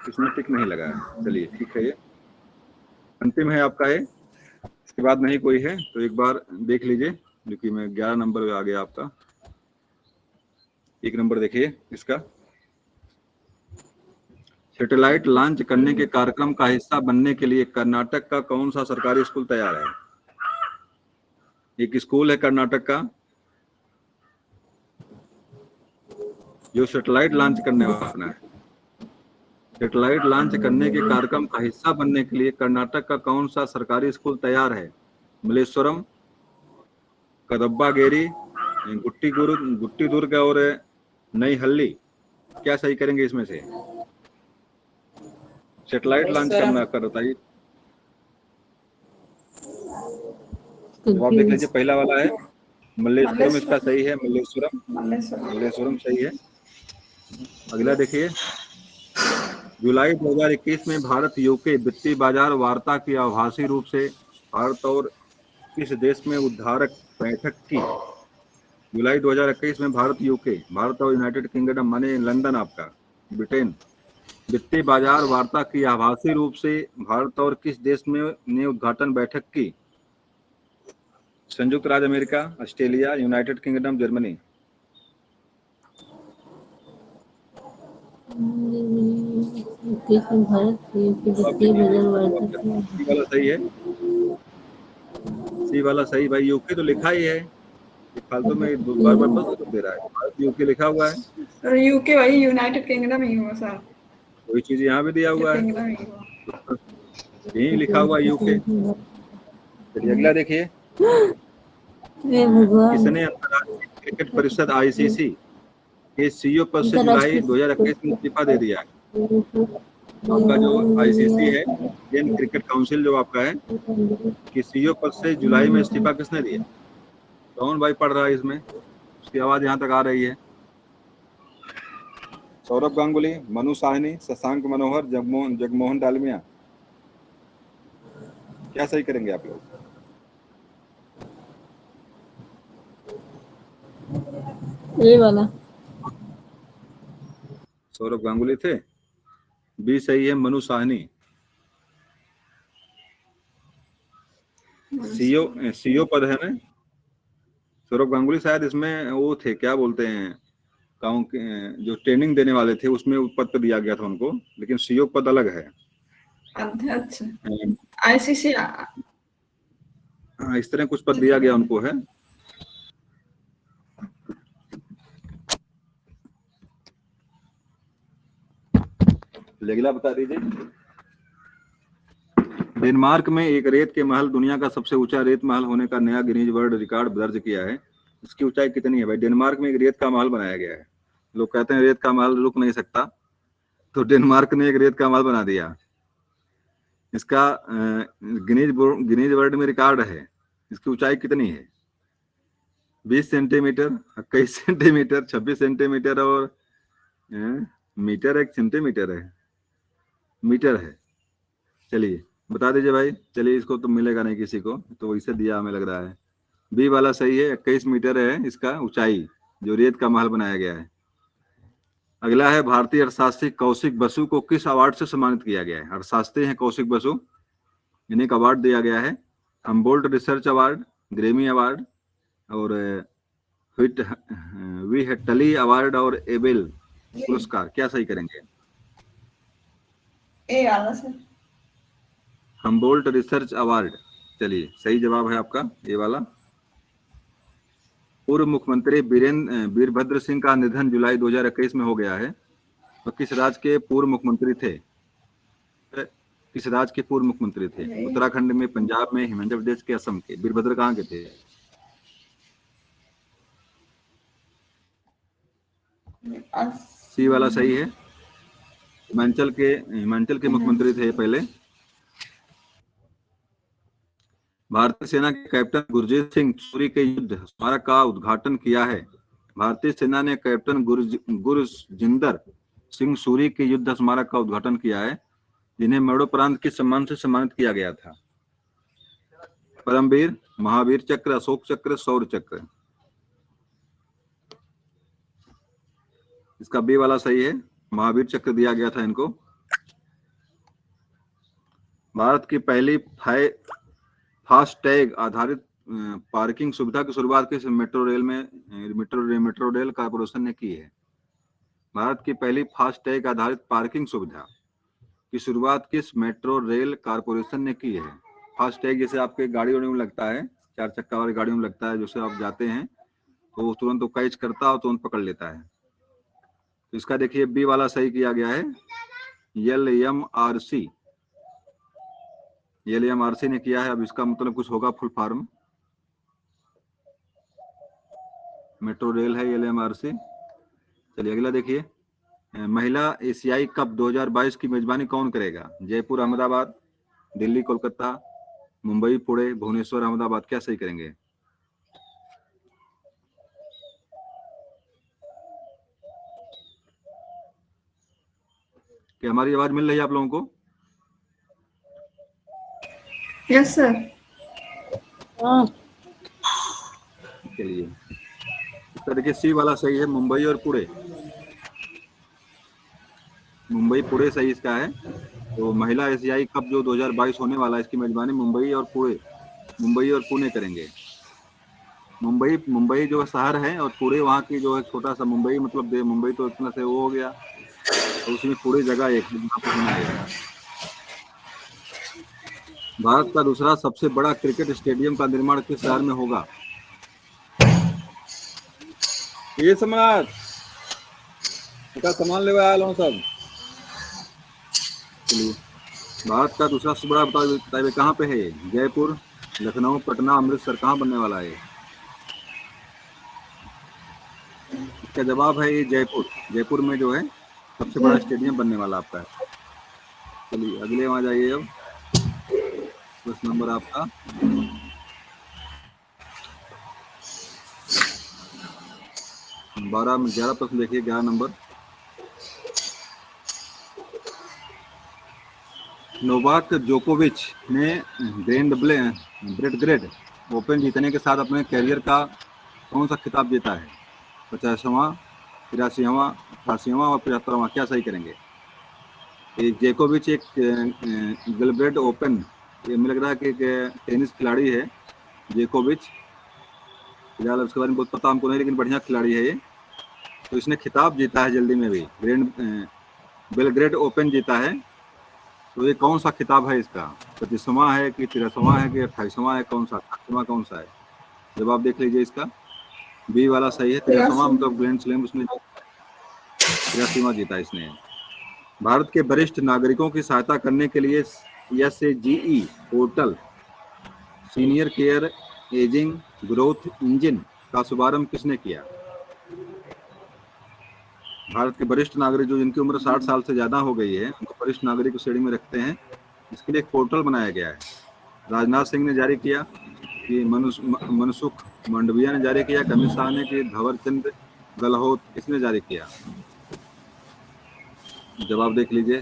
इसमें टिक नहीं लगा है, चलिए ठीक है, ये अंतिम है आपका है, इसके बाद नहीं कोई है। तो एक बार देख लीजिए, जो कि मैं 11 नंबर आ गया आपका। 1 नंबर देखिए इसका, सैटेलाइट लॉन्च करने के कार्यक्रम का हिस्सा बनने के लिए कर्नाटक का कौन सा सरकारी स्कूल तैयार है? एक स्कूल है कर्नाटक का जो सैटेलाइट लॉन्च करने वाला है। सैटेलाइट लॉन्च करने के कार्यक्रम का हिस्सा बनने के लिए कर्नाटक का कौन सा सरकारी स्कूल तैयार है? मलेश्वरम, कदब्बागेरी, गुट्टी दुर्ग और नई हल्ली। क्या सही करेंगे इसमें से? सैटेलाइट लॉन्च करना कर बताइए, जवाब देख लीजिए। पहला वाला है मल्लेश्वरम, इसका सही है, मल्लेश्वरम सही है। अगला देखिए, जुलाई 2021 में भारत यूके वित्तीय बाजार वार्ता की आभासी रूप से भारत और किस देश में उद्धारक बैठक की? जुलाई 2021 में भारत और यूनाइटेड किंगडम माने लंदन, आपका ब्रिटेन, वित्तीय बाजार वार्ता की आभासी रूप से भारत और किस देश में ने उद्घाटन बैठक की? संयुक्त राज्य America, Australia, United kingdom, Germany. Bharat वित्तीय बाजार वर्धक सी वाला सही है, सी वाला सही भाई। यूके तो लिखा ही है, ये फालतू में बार बार बस दे रहा है। भारत यूके लिखा हुआ है, और यूके वही यूनाइटेड किंगडम ही हुआ सर, वही चीज यहाँ भी दिया हुआ है, किंगडम ही हुआ। यही लिखा हुआ यूके। चलिए अगला देखिए, हे भगवान। किसने अंतर्राष्ट्रीय क्रिकेट परिषद आईसीसी के सीईओ पद से जुलाई 2021 में इस्तीफा दे दिया है? आपका जो आईसीसी है, इंडियन क्रिकेट काउंसिल जो आपका है, कि सीईओ पद से जुलाई में इस्तीफा किसने दिया? कौन भाई पढ़ रहा है इसमें? उसकी आवाज यहाँ तक आ रही है। सौरभ गांगुली, मनु साहनी, शशांक मनोहर, जगमोहन डालमिया। क्या सही करेंगे आप लोग? ये वाला सौरभ गांगुली थे, बी सही है, मनु साहनी। सीईओ पद है ना, सौरभ गांगुली शायद इसमें वो थे, क्या बोलते हैं, गाँव के जो ट्रेनिंग देने वाले थे उसमें पद पर दिया गया था उनको, लेकिन सीईओ पद अलग है। अध्यक्ष आईसीसी, हाँ, इस तरह कुछ पद दिया गया उनको है। अगला बता दीजिए, डेनमार्क में एक रेत के महल दुनिया का सबसे ऊंचा रेत महल होने का नया गिनीज वर्ल्ड रिकॉर्ड दर्ज किया है। इसकी ऊंचाई कितनी है भाई? डेनमार्क में एक रेत का महल बनाया गया है। लोग कहते हैं रेत का महल रुक नहीं सकता, तो डेनमार्क ने एक रेत का महल बना दिया। इसका गिनीज वर्ल्ड में रिकॉर्ड है। इसकी ऊंचाई कितनी है? 20 सेंटीमीटर, 21 सेंटीमीटर, 26 सेंटीमीटर और मीटर है, सेंटीमीटर है, मीटर है। चलिए बता दीजिए भाई। चलिए इसको तो मिलेगा नहीं किसी को, तो इसे दिया हमें लग रहा है। बी वाला सही है, 21 मीटर है इसका ऊंचाई, जो रेत का महल बनाया गया है। अगला है, भारतीय अर्थशास्त्री कौशिक बसु को किस अवार्ड से सम्मानित किया गया है? अर्थशास्त्री हैं कौशिक बसु, इन्हें एक अवार्ड दिया गया है, Humboldt research award, Grammy award और व्हिटली अवार्ड और एबेल पुरस्कार। क्या सही करेंगे? ए वाला सर, हम्बोल्ट रिसर्च अवार्ड। चलिए सही जवाब है आपका ये वाला। पूर्व मुख्यमंत्री वीरभद्र सिंह का निधन जुलाई 2021 में हो गया है। तो किस राज्य के पूर्व मुख्यमंत्री थे? किस राज्य के पूर्व मुख्यमंत्री थे? उत्तराखंड में, पंजाब में, हिमाचल प्रदेश के, असम के। वीरभद्र कहाँ के थे? सी वाला सही है, हिमाचल के मुख्यमंत्री थे पहले। भारतीय सेना के कैप्टन गुरजीत सिंह सूरी के युद्ध स्मारक का उद्घाटन किया है। भारतीय सेना ने कैप्टन गुरजिंदर सिंह सूरी के युद्ध स्मारक का उद्घाटन किया है, जिन्हें मरणोपरांत किस सम्मान से सम्मानित किया गया था? परमवीर, महावीर चक्र, अशोक चक्र, शौर्य चक्र। इसका बी वाला सही है, महावीर चक्र दिया गया था इनको। भारत की पहली फास्टैग आधारित पार्किंग सुविधा की शुरुआत किस मेट्रो रेल कॉर्पोरेशन ने की है? भारत की पहली फास्टैग आधारित पार्किंग सुविधा की शुरुआत किस मेट्रो रेल कॉर्पोरेशन ने की है? फास्टैग जैसे आपके गाड़ियों में लगता है, 4 चक्का वाली गाड़ियों में लगता है, जैसे आप जाते हैं तो वो तुरंत कैच करता है और तुरंत पकड़ लेता है। तो इसका देखिए बी वाला सही किया गया है, LMRC ने किया है। अब इसका मतलब कुछ होगा फुल फॉर्म, मेट्रो रेल है LMRC। चलिए अगला देखिए, महिला एशियाई कप 2022 की मेजबानी कौन करेगा? जयपुर, अहमदाबाद, दिल्ली, कोलकाता, मुंबई, पुणे, भुवनेश्वर, अहमदाबाद। क्या सही करेंगे? क्या हमारी आवाज मिल रही है आप लोगों को? Yes sir. चलिए इसका देखिए सी वाला सही है, मुंबई और पुणे। मुंबई पुणे सही इसका है। तो महिला एशियाई कप जो 2022 होने वाला है, इसकी मेजबानी मुंबई और पुणे करेंगे। मुंबई मुंबई जो शहर है और पूरे वहाँ की जो है छोटा सा मुंबई, मतलब मुंबई तो इतना से वो हो गया, तो उसमें पूरी जगह एक जहाँ पे होना है। भारत का दूसरा सबसे बड़ा क्रिकेट स्टेडियम का निर्माण किस शहर में होगा? ये सम्राट का सामान ले आया लो सब। चलिए, भारत का दूसरा सबसे बड़ा बताइए कहाँ पे है? जयपुर, लखनऊ, पटना, अमृतसर, कहाँ बनने वाला है? इसका जवाब है ये जयपुर। जयपुर में जो है सबसे बड़ा स्टेडियम बनने वाला आपका है। चलिए अगले वहां जाइए। अब प्रश्न नंबर आपका 12 में 11 प्रश्न देखिए। 11 नंबर, नोवाक जोकोविच ने ग्रेट ओपन जीतने के साथ अपने कैरियर का कौन सा खिताब जीता है? 50वां, 83वां, 88वां और 75वां, क्या सही करेंगे? जेकोविच एक गिलब्रेट ओपन, ये मुझे लग रहा है कि टेनिस खिलाड़ी है जेकोविच, फिलहाल उसके बारे में बहुत पता हमको नहीं, लेकिन बढ़िया खिलाड़ी है ये। तो इसने खिताब जीता है जल्दी में भी, बेलग्रेड ओपन जीता है। तो ये कौन सा खिताब है इसका? 25वां है कि 83वां है कि 28वां है? कौन सा 28वां कौन सा है? जवाब देख लीजिए इसका। बी वाला सही है, 83वां, मतलब ग्रैंड स्लैम उसने 83वां जीता इसने। भारत के वरिष्ठ नागरिकों की सहायता करने के लिए SAGE portal senior care ageing growth engine का शुभारंभ किसने किया? भारत के वरिष्ठ नागरिक जो जिनकी उम्र 60 साल से ज्यादा हो गई है, उनको वरिष्ठ नागरिक श्रेणी में रखते हैं। इसके लिए एक पोर्टल बनाया गया है। राजनाथ सिंह ने जारी किया कि मनसुख मांडविया ने जारी किया, अमित शाह ने कि धवर चंद गहलोत, किसने जारी किया? जवाब देख लीजिए,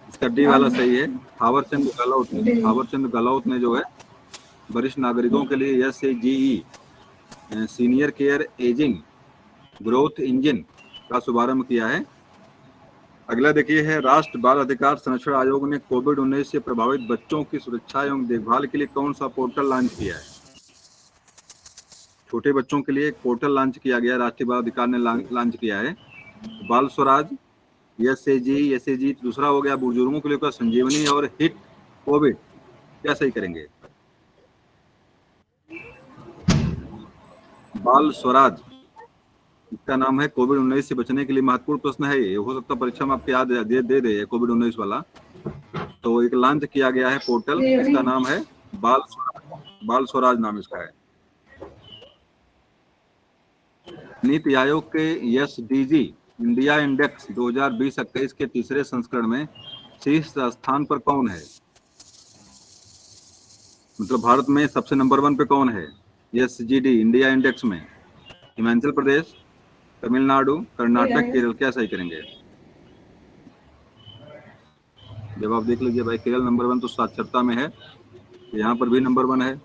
इसका डी वाला सही है, थावर चंद गहलोत ने। थावर चंद गहलोत ने जो है वरिष्ठ नागरिकों के लिए SAGE senior care ageing growth engine का शुभारंभ किया है। अगला देखिए है, राष्ट्र बाल अधिकार संरक्षण आयोग ने कोविड-19 से प्रभावित बच्चों की सुरक्षा एवं देखभाल के लिए कौन सा पोर्टल लॉन्च किया है? छोटे बच्चों के लिए एक पोर्टल लॉन्च किया गया, राष्ट्रीय बाल अधिकार ने लॉन्च किया है। बाल स्वराज, SAGE दूसरा हो गया, बुजुर्गों के लिए संजीवनी और हिट कोविड, क्या सही करेंगे? बाल स्वराज, इसका नाम है। कोविड-19 से बचने के लिए महत्वपूर्ण प्रश्न है ये, हो सकता है परीक्षा में आपके याद दे कोविड-19 वाला। तो एक लॉन्च किया गया है पोर्टल, इसका नाम है बाल स्वराज नाम इसका है। नीति आयोग के SDG इंडिया इंडेक्स 2020-21 के तीसरे संस्करण में शीर्ष स्थान पर कौन है? मतलब भारत में सबसे नंबर 1 पे कौन है SDG इंडिया इंडेक्स में? हिमाचल प्रदेश, तमिलनाडु, कर्नाटक, केरल, क्या सही करेंगे? जवाब देख लीजिए भाई। केरल नंबर 1 तो साक्षरता में है, यहाँ पर भी नंबर 1 है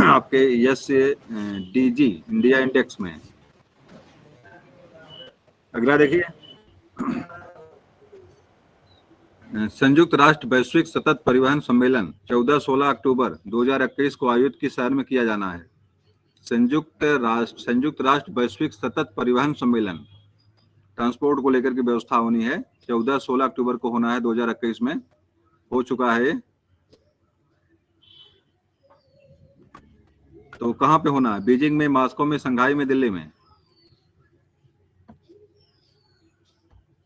आपके SDG इंडिया इंडेक्स में। अगला देखिए, संयुक्त राष्ट्र वैश्विक सतत परिवहन सम्मेलन 14-16 अक्टूबर 2021 को आयोजित किस शहर में किया जाना है? संयुक्त राष्ट्र वैश्विक सतत परिवहन सम्मेलन, ट्रांसपोर्ट को लेकर की व्यवस्था होनी है, 14-16 अक्टूबर को होना है 2021 में, हो चुका है। तो कहाँ पे होना है? बीजिंग में, मॉस्को में, शंघाई में, दिल्ली में?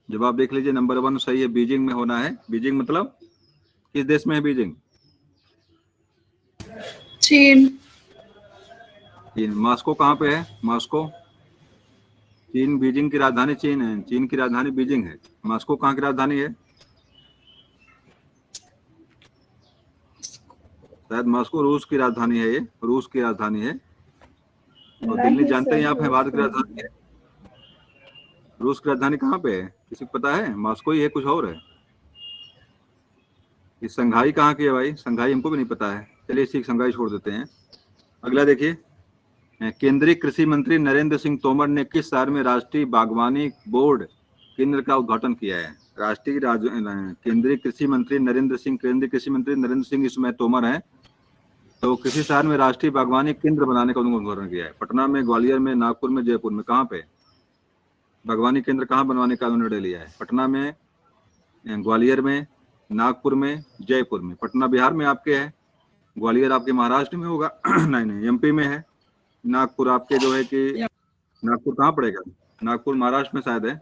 जवाब देख लीजिए, नंबर 1 सही है, बीजिंग में होना है। बीजिंग मतलब किस देश में है बीजिंग? चीन। मॉस्को कहाँ पे है? मॉस्को चीन, बीजिंग की राजधानी चीन है, चीन की राजधानी बीजिंग है। मॉस्को कहाँ की राजधानी है? शायद मॉस्को रूस की राजधानी है, ये रूस की राजधानी है। और दिल्ली जानते हैं आप है भारत की राजधानी है। रूस की राजधानी कहाँ पे है, किसी को पता है? मॉस्को ही है, कुछ और है? ये शंघाई कहाँ की है भाई? शंघाई हमको भी नहीं पता है। चलिए इसी शंघाई छोड़ देते हैं। अगला देखिए, केंद्रीय कृषि मंत्री नरेंद्र सिंह तोमर ने किस शहर में राष्ट्रीय बागवानी बोर्ड केंद्र का उद्घाटन किया है? केंद्रीय कृषि मंत्री नरेंद्र सिंह इस समय तोमर हैं, तो किसी शहर में राष्ट्रीय बागवानी केंद्र बनाने का उन्होंने उद्घाटन किया है। पटना में, ग्वालियर में, नागपुर में, जयपुर में, कहाँ पे बागवानी केंद्र कहाँ बनवाने का निर्णय लिया है? पटना में, ग्वालियर में, नागपुर में, जयपुर में। पटना बिहार में आपके है, ग्वालियर आपके महाराष्ट्र में होगा नहीं एमपी में है, नागपुर आपके जो है कि नागपुर कहाँ पड़ेगा? नागपुर महाराष्ट्र में शायद है,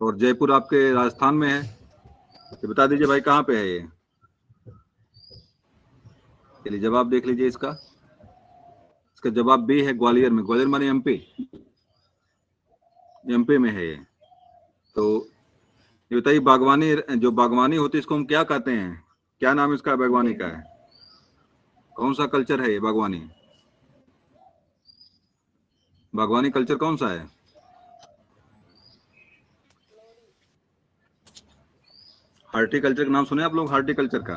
और जयपुर आपके राजस्थान में है। तो बता दीजिए भाई कहाँ पे है ये? चलिए जवाब देख लीजिए इसका। इसका जवाब बी है, ग्वालियर में। ग्वालियर माने एमपी में है ये। तो ये बताइए, बागवानी, जो बागवानी होती है इसको हम क्या कहते हैं? क्या नाम इसका बागवानी का है? कौन सा कल्चर है ये बागवानी? बागवानी कल्चर कौन सा है? हार्टिकल्चर का नाम सुने आप लोग? हार्टिकल्चर का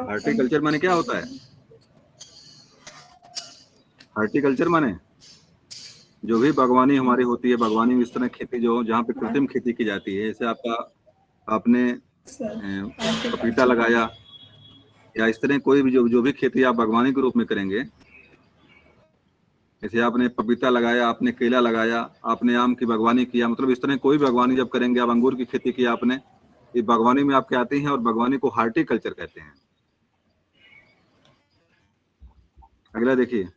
हार्टिकल्चर माने क्या होता है? हार्टिकल्चर माने जो भी बागवानी हमारी होती है, बागवानी में इस तरह खेती जो जहाँ पे कृत्रिम खेती की जाती है, जैसे आपने पपीता लगाया या इस तरह कोई भी जो भी खेती आप बागवानी के रूप में करेंगे, जैसे आपने पपीता लगाया, आपने केला लगाया, आपने आम की बागवानी किया, मतलब इस तरह कोई बागवानी जब करेंगे, आप अंगूर की खेती की आपने, ये बागवानी में आपके आती हैं और बागवानी को हार्टिकल्चर कहते हैं। अगला देखिए,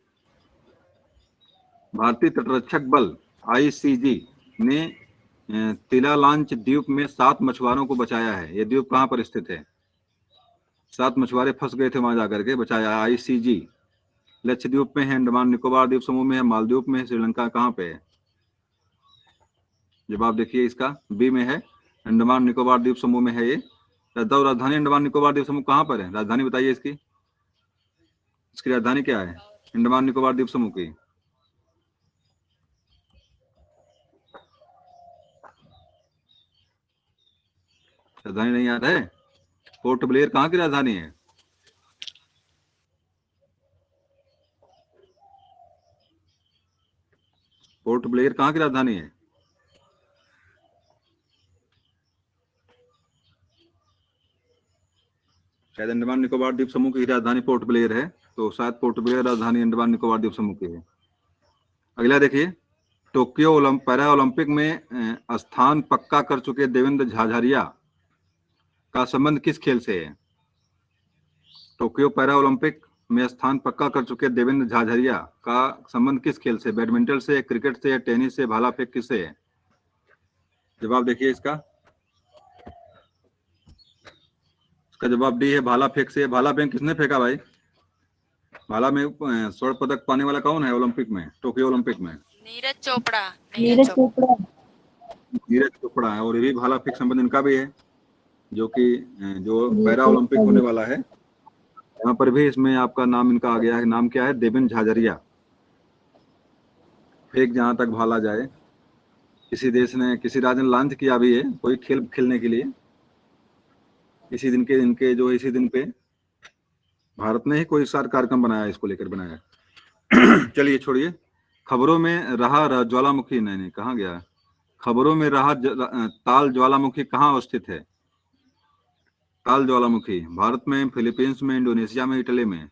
भारतीय तटरक्षक बल आईसीजी ने तिलालांच द्वीप में 7 मछुआरों को बचाया है। ये द्वीप कहाँ पर स्थित है? 7 मछुआरे फंस गए थे, वहां जाकर के बचाया। आईसीजी लक्षद्वीप में है, अंडमान निकोबार द्वीप समूह में है, मालदीव में है, श्रीलंका कहाँ पे है? जवाब देखिए इसका बी में है, अंडमान निकोबार द्वीप समूह में है ये। राजधानी अंडमान निकोबार द्वीप समूह कहाँ पर है? राजधानी बताइए इसकी राजधानी क्या है अंडमान निकोबार द्वीप समूह की? राजधानी नहीं याद है? पोर्ट ब्लेयर कहाँ की राजधानी है? पोर्ट ब्लेयर कहाँ की राजधानी है? शायद अंडमान निकोबार द्वीप समूह की राजधानी पोर्ट ब्लेयर है, तो शायद पोर्ट ब्लेयर राजधानी अंडमान निकोबार द्वीप समूह की है। अगला देखिए, टोक्यो पैरा ओलंपिक में स्थान पक्का कर चुके देवेंद्र झाझरिया का संबंध किस खेल से है? टोक्यो पैरा ओलंपिक में स्थान पक्का कर चुके देवेंद्र झाझरिया का संबंध किस खेल से? बैडमिंटन से, क्रिकेट से, टेनिस से, भाला फेंक किससे है? जवाब देखिए इसका जवाब डी है, भाला फेंक से। भाला फेंक किसने फेंका भाई? भाला में स्वर्ण पदक पाने वाला कौन है ओलंपिक में, टोक्यो ओलंपिक में? नीरज चोपड़ा। नीरज चोपड़ा है, और ये भी भाला फेंक संबंध इनका भी है, जो कि जो पैरा ओलंपिक होने वाला है, यहाँ पर भी इसमें आपका नाम इनका आ गया है। नाम क्या है? देवेंद्र झाझरिया। फेंक जहां तक भाला जाए। किसी देश ने, किसी राज्य ने लॉन्च किया भी है कोई खेल खेलने के लिए इसी दिन के इसी दिन पे भारत ने ही कोई सार कार्यक्रम बनाया, इसको लेकर बनाया। चलिए छोड़िए, खबरों में रहा ज्वालामुखी, नहीं कहाँ गया? खबरों में रहा ताल ज्वालामुखी कहाँ अवस्थित है? ताल ज्वालामुखी भारत में, फिलीपींस में, इंडोनेशिया में, इटली में।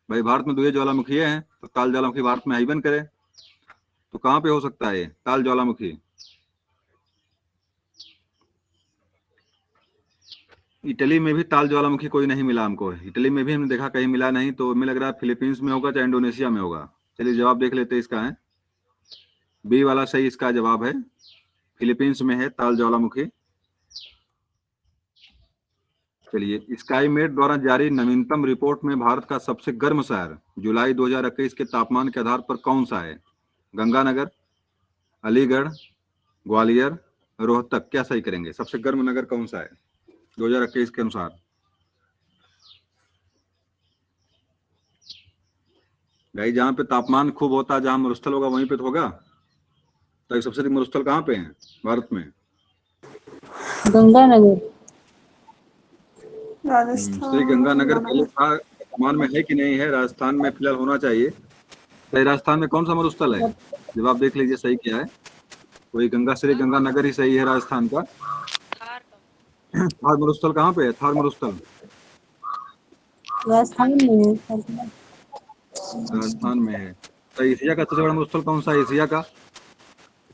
भाई भारत में 2 ज्वालामुखी है, तो ताल ज्वालामुखी भारत में हाइबन करे तो कहाँ पे हो सकता है ताल ज्वालामुखी? इटली में भी ताल ज्वालामुखी कोई नहीं मिला हमको, इटली में भी हमने देखा कहीं मिला नहीं, तो हमें लग रहा है फिलीपींस में होगा चाहे इंडोनेशिया में होगा। चलिए जवाब देख लेते हैं इसका है, बी वाला सही इसका जवाब है, फिलीपींस में है ताल ज्वालामुखी। चलिए, स्काईमेट द्वारा जारी नवीनतम रिपोर्ट में भारत का सबसे गर्म शहर जुलाई 2021 के तापमान के आधार पर कौन सा है? गंगानगर, अलीगढ़, ग्वालियर, रोहतक, क्या सही करेंगे? सबसे गर्म नगर कौन सा है 2021 के अनुसार? भाई जहाँ पे तापमान खूब होता है, जहाँ मरुस्थल होगा वहीं पे तो होगा। तो सबसे अधिक मरुस्थल कहाँ पे है भारत में? गंगानगर। राजस्थान। गंगानगर तापमान में है कि नहीं है? राजस्थान में फिलहाल होना चाहिए। सही, राजस्थान में कौन सा मरुस्थल है? जवाब देख लीजिए सही क्या है। वही गंगा श्री गंगानगर ही सही है राजस्थान का। थार मरुस्थल कहाँ पे है? थार मरुस्थल राजस्थान में है। राजस्थान में है। तो एशिया का सबसे बड़ा मरुस्थल कौन सा है? एशिया का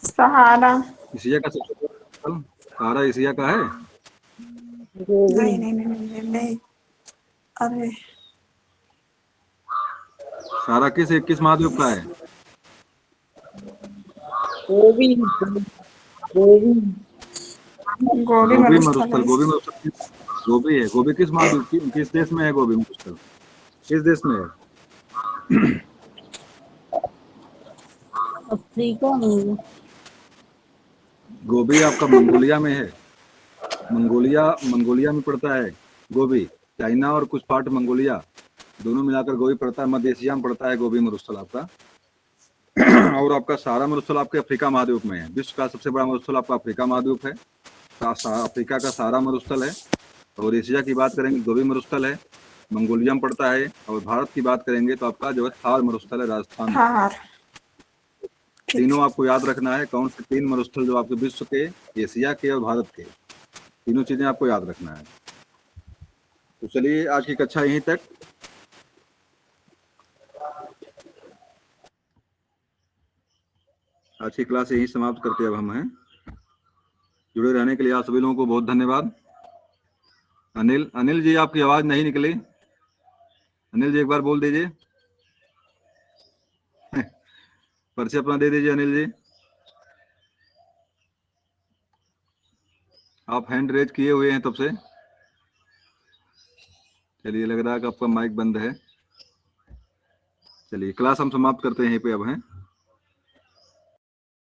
सहारा। एशिया का सबसे बड़ा मरुस्थल सहारा एशिया का है। नहीं नहीं नहीं नहीं नहीं। अरे सहारा किस महाद्वीप का है? गोभी गोभी गोभी गोबी मरुस्थल मरुस्थल है। गोबी मरुस्थल गोबी है। गोबी किस महाद्वीप किस देश में है? गोबी मरुस्थल किस देश में है? अफ्रीका में है। गोबी आपका मंगोलिया में है। मंगोलिया में पड़ता है गोबी। चाइना और कुछ पार्ट मंगोलिया दोनों मिलाकर गोबी पड़ता है। मध्य एशिया में पड़ता है गोबी मरुस्थल आपका। और आपका सहारा मरुस्थल आपके अफ्रीका महाद्वीप में है। विश्व का सबसे बड़ा मरुस्थल आपका अफ्रीका महाद्वीप है। अफ्रीका का सहारा मरुस्थल है। और एशिया की बात करेंगे गोबी मरुस्थल है, मंगोलिया में पड़ता है। और भारत की बात करेंगे तो आपका जो है थार मरुस्थल है राजस्थान में। थार। तीनों आपको याद रखना है। कौन से 3 मरुस्थल जो आपके विश्व के, एशिया के और भारत के, तीनों चीजें आपको याद रखना है। तो चलिए आज की कक्षा यहीं तक। आज की क्लास यहीं समाप्त करते अब हम हैं। जुड़े रहने के लिए आप सभी लोगों को बहुत धन्यवाद। अनिल जी आपकी आवाज नहीं निकली। अनिल जी एक बार बोल दीजिए। परिचय अपना दे दीजिए अनिल जी। आप हैंड रेज किए हुए हैं तब से। चलिए लग रहा है कि आपका माइक बंद है। चलिए क्लास हम समाप्त करते हैं यहीं पे अब हैं।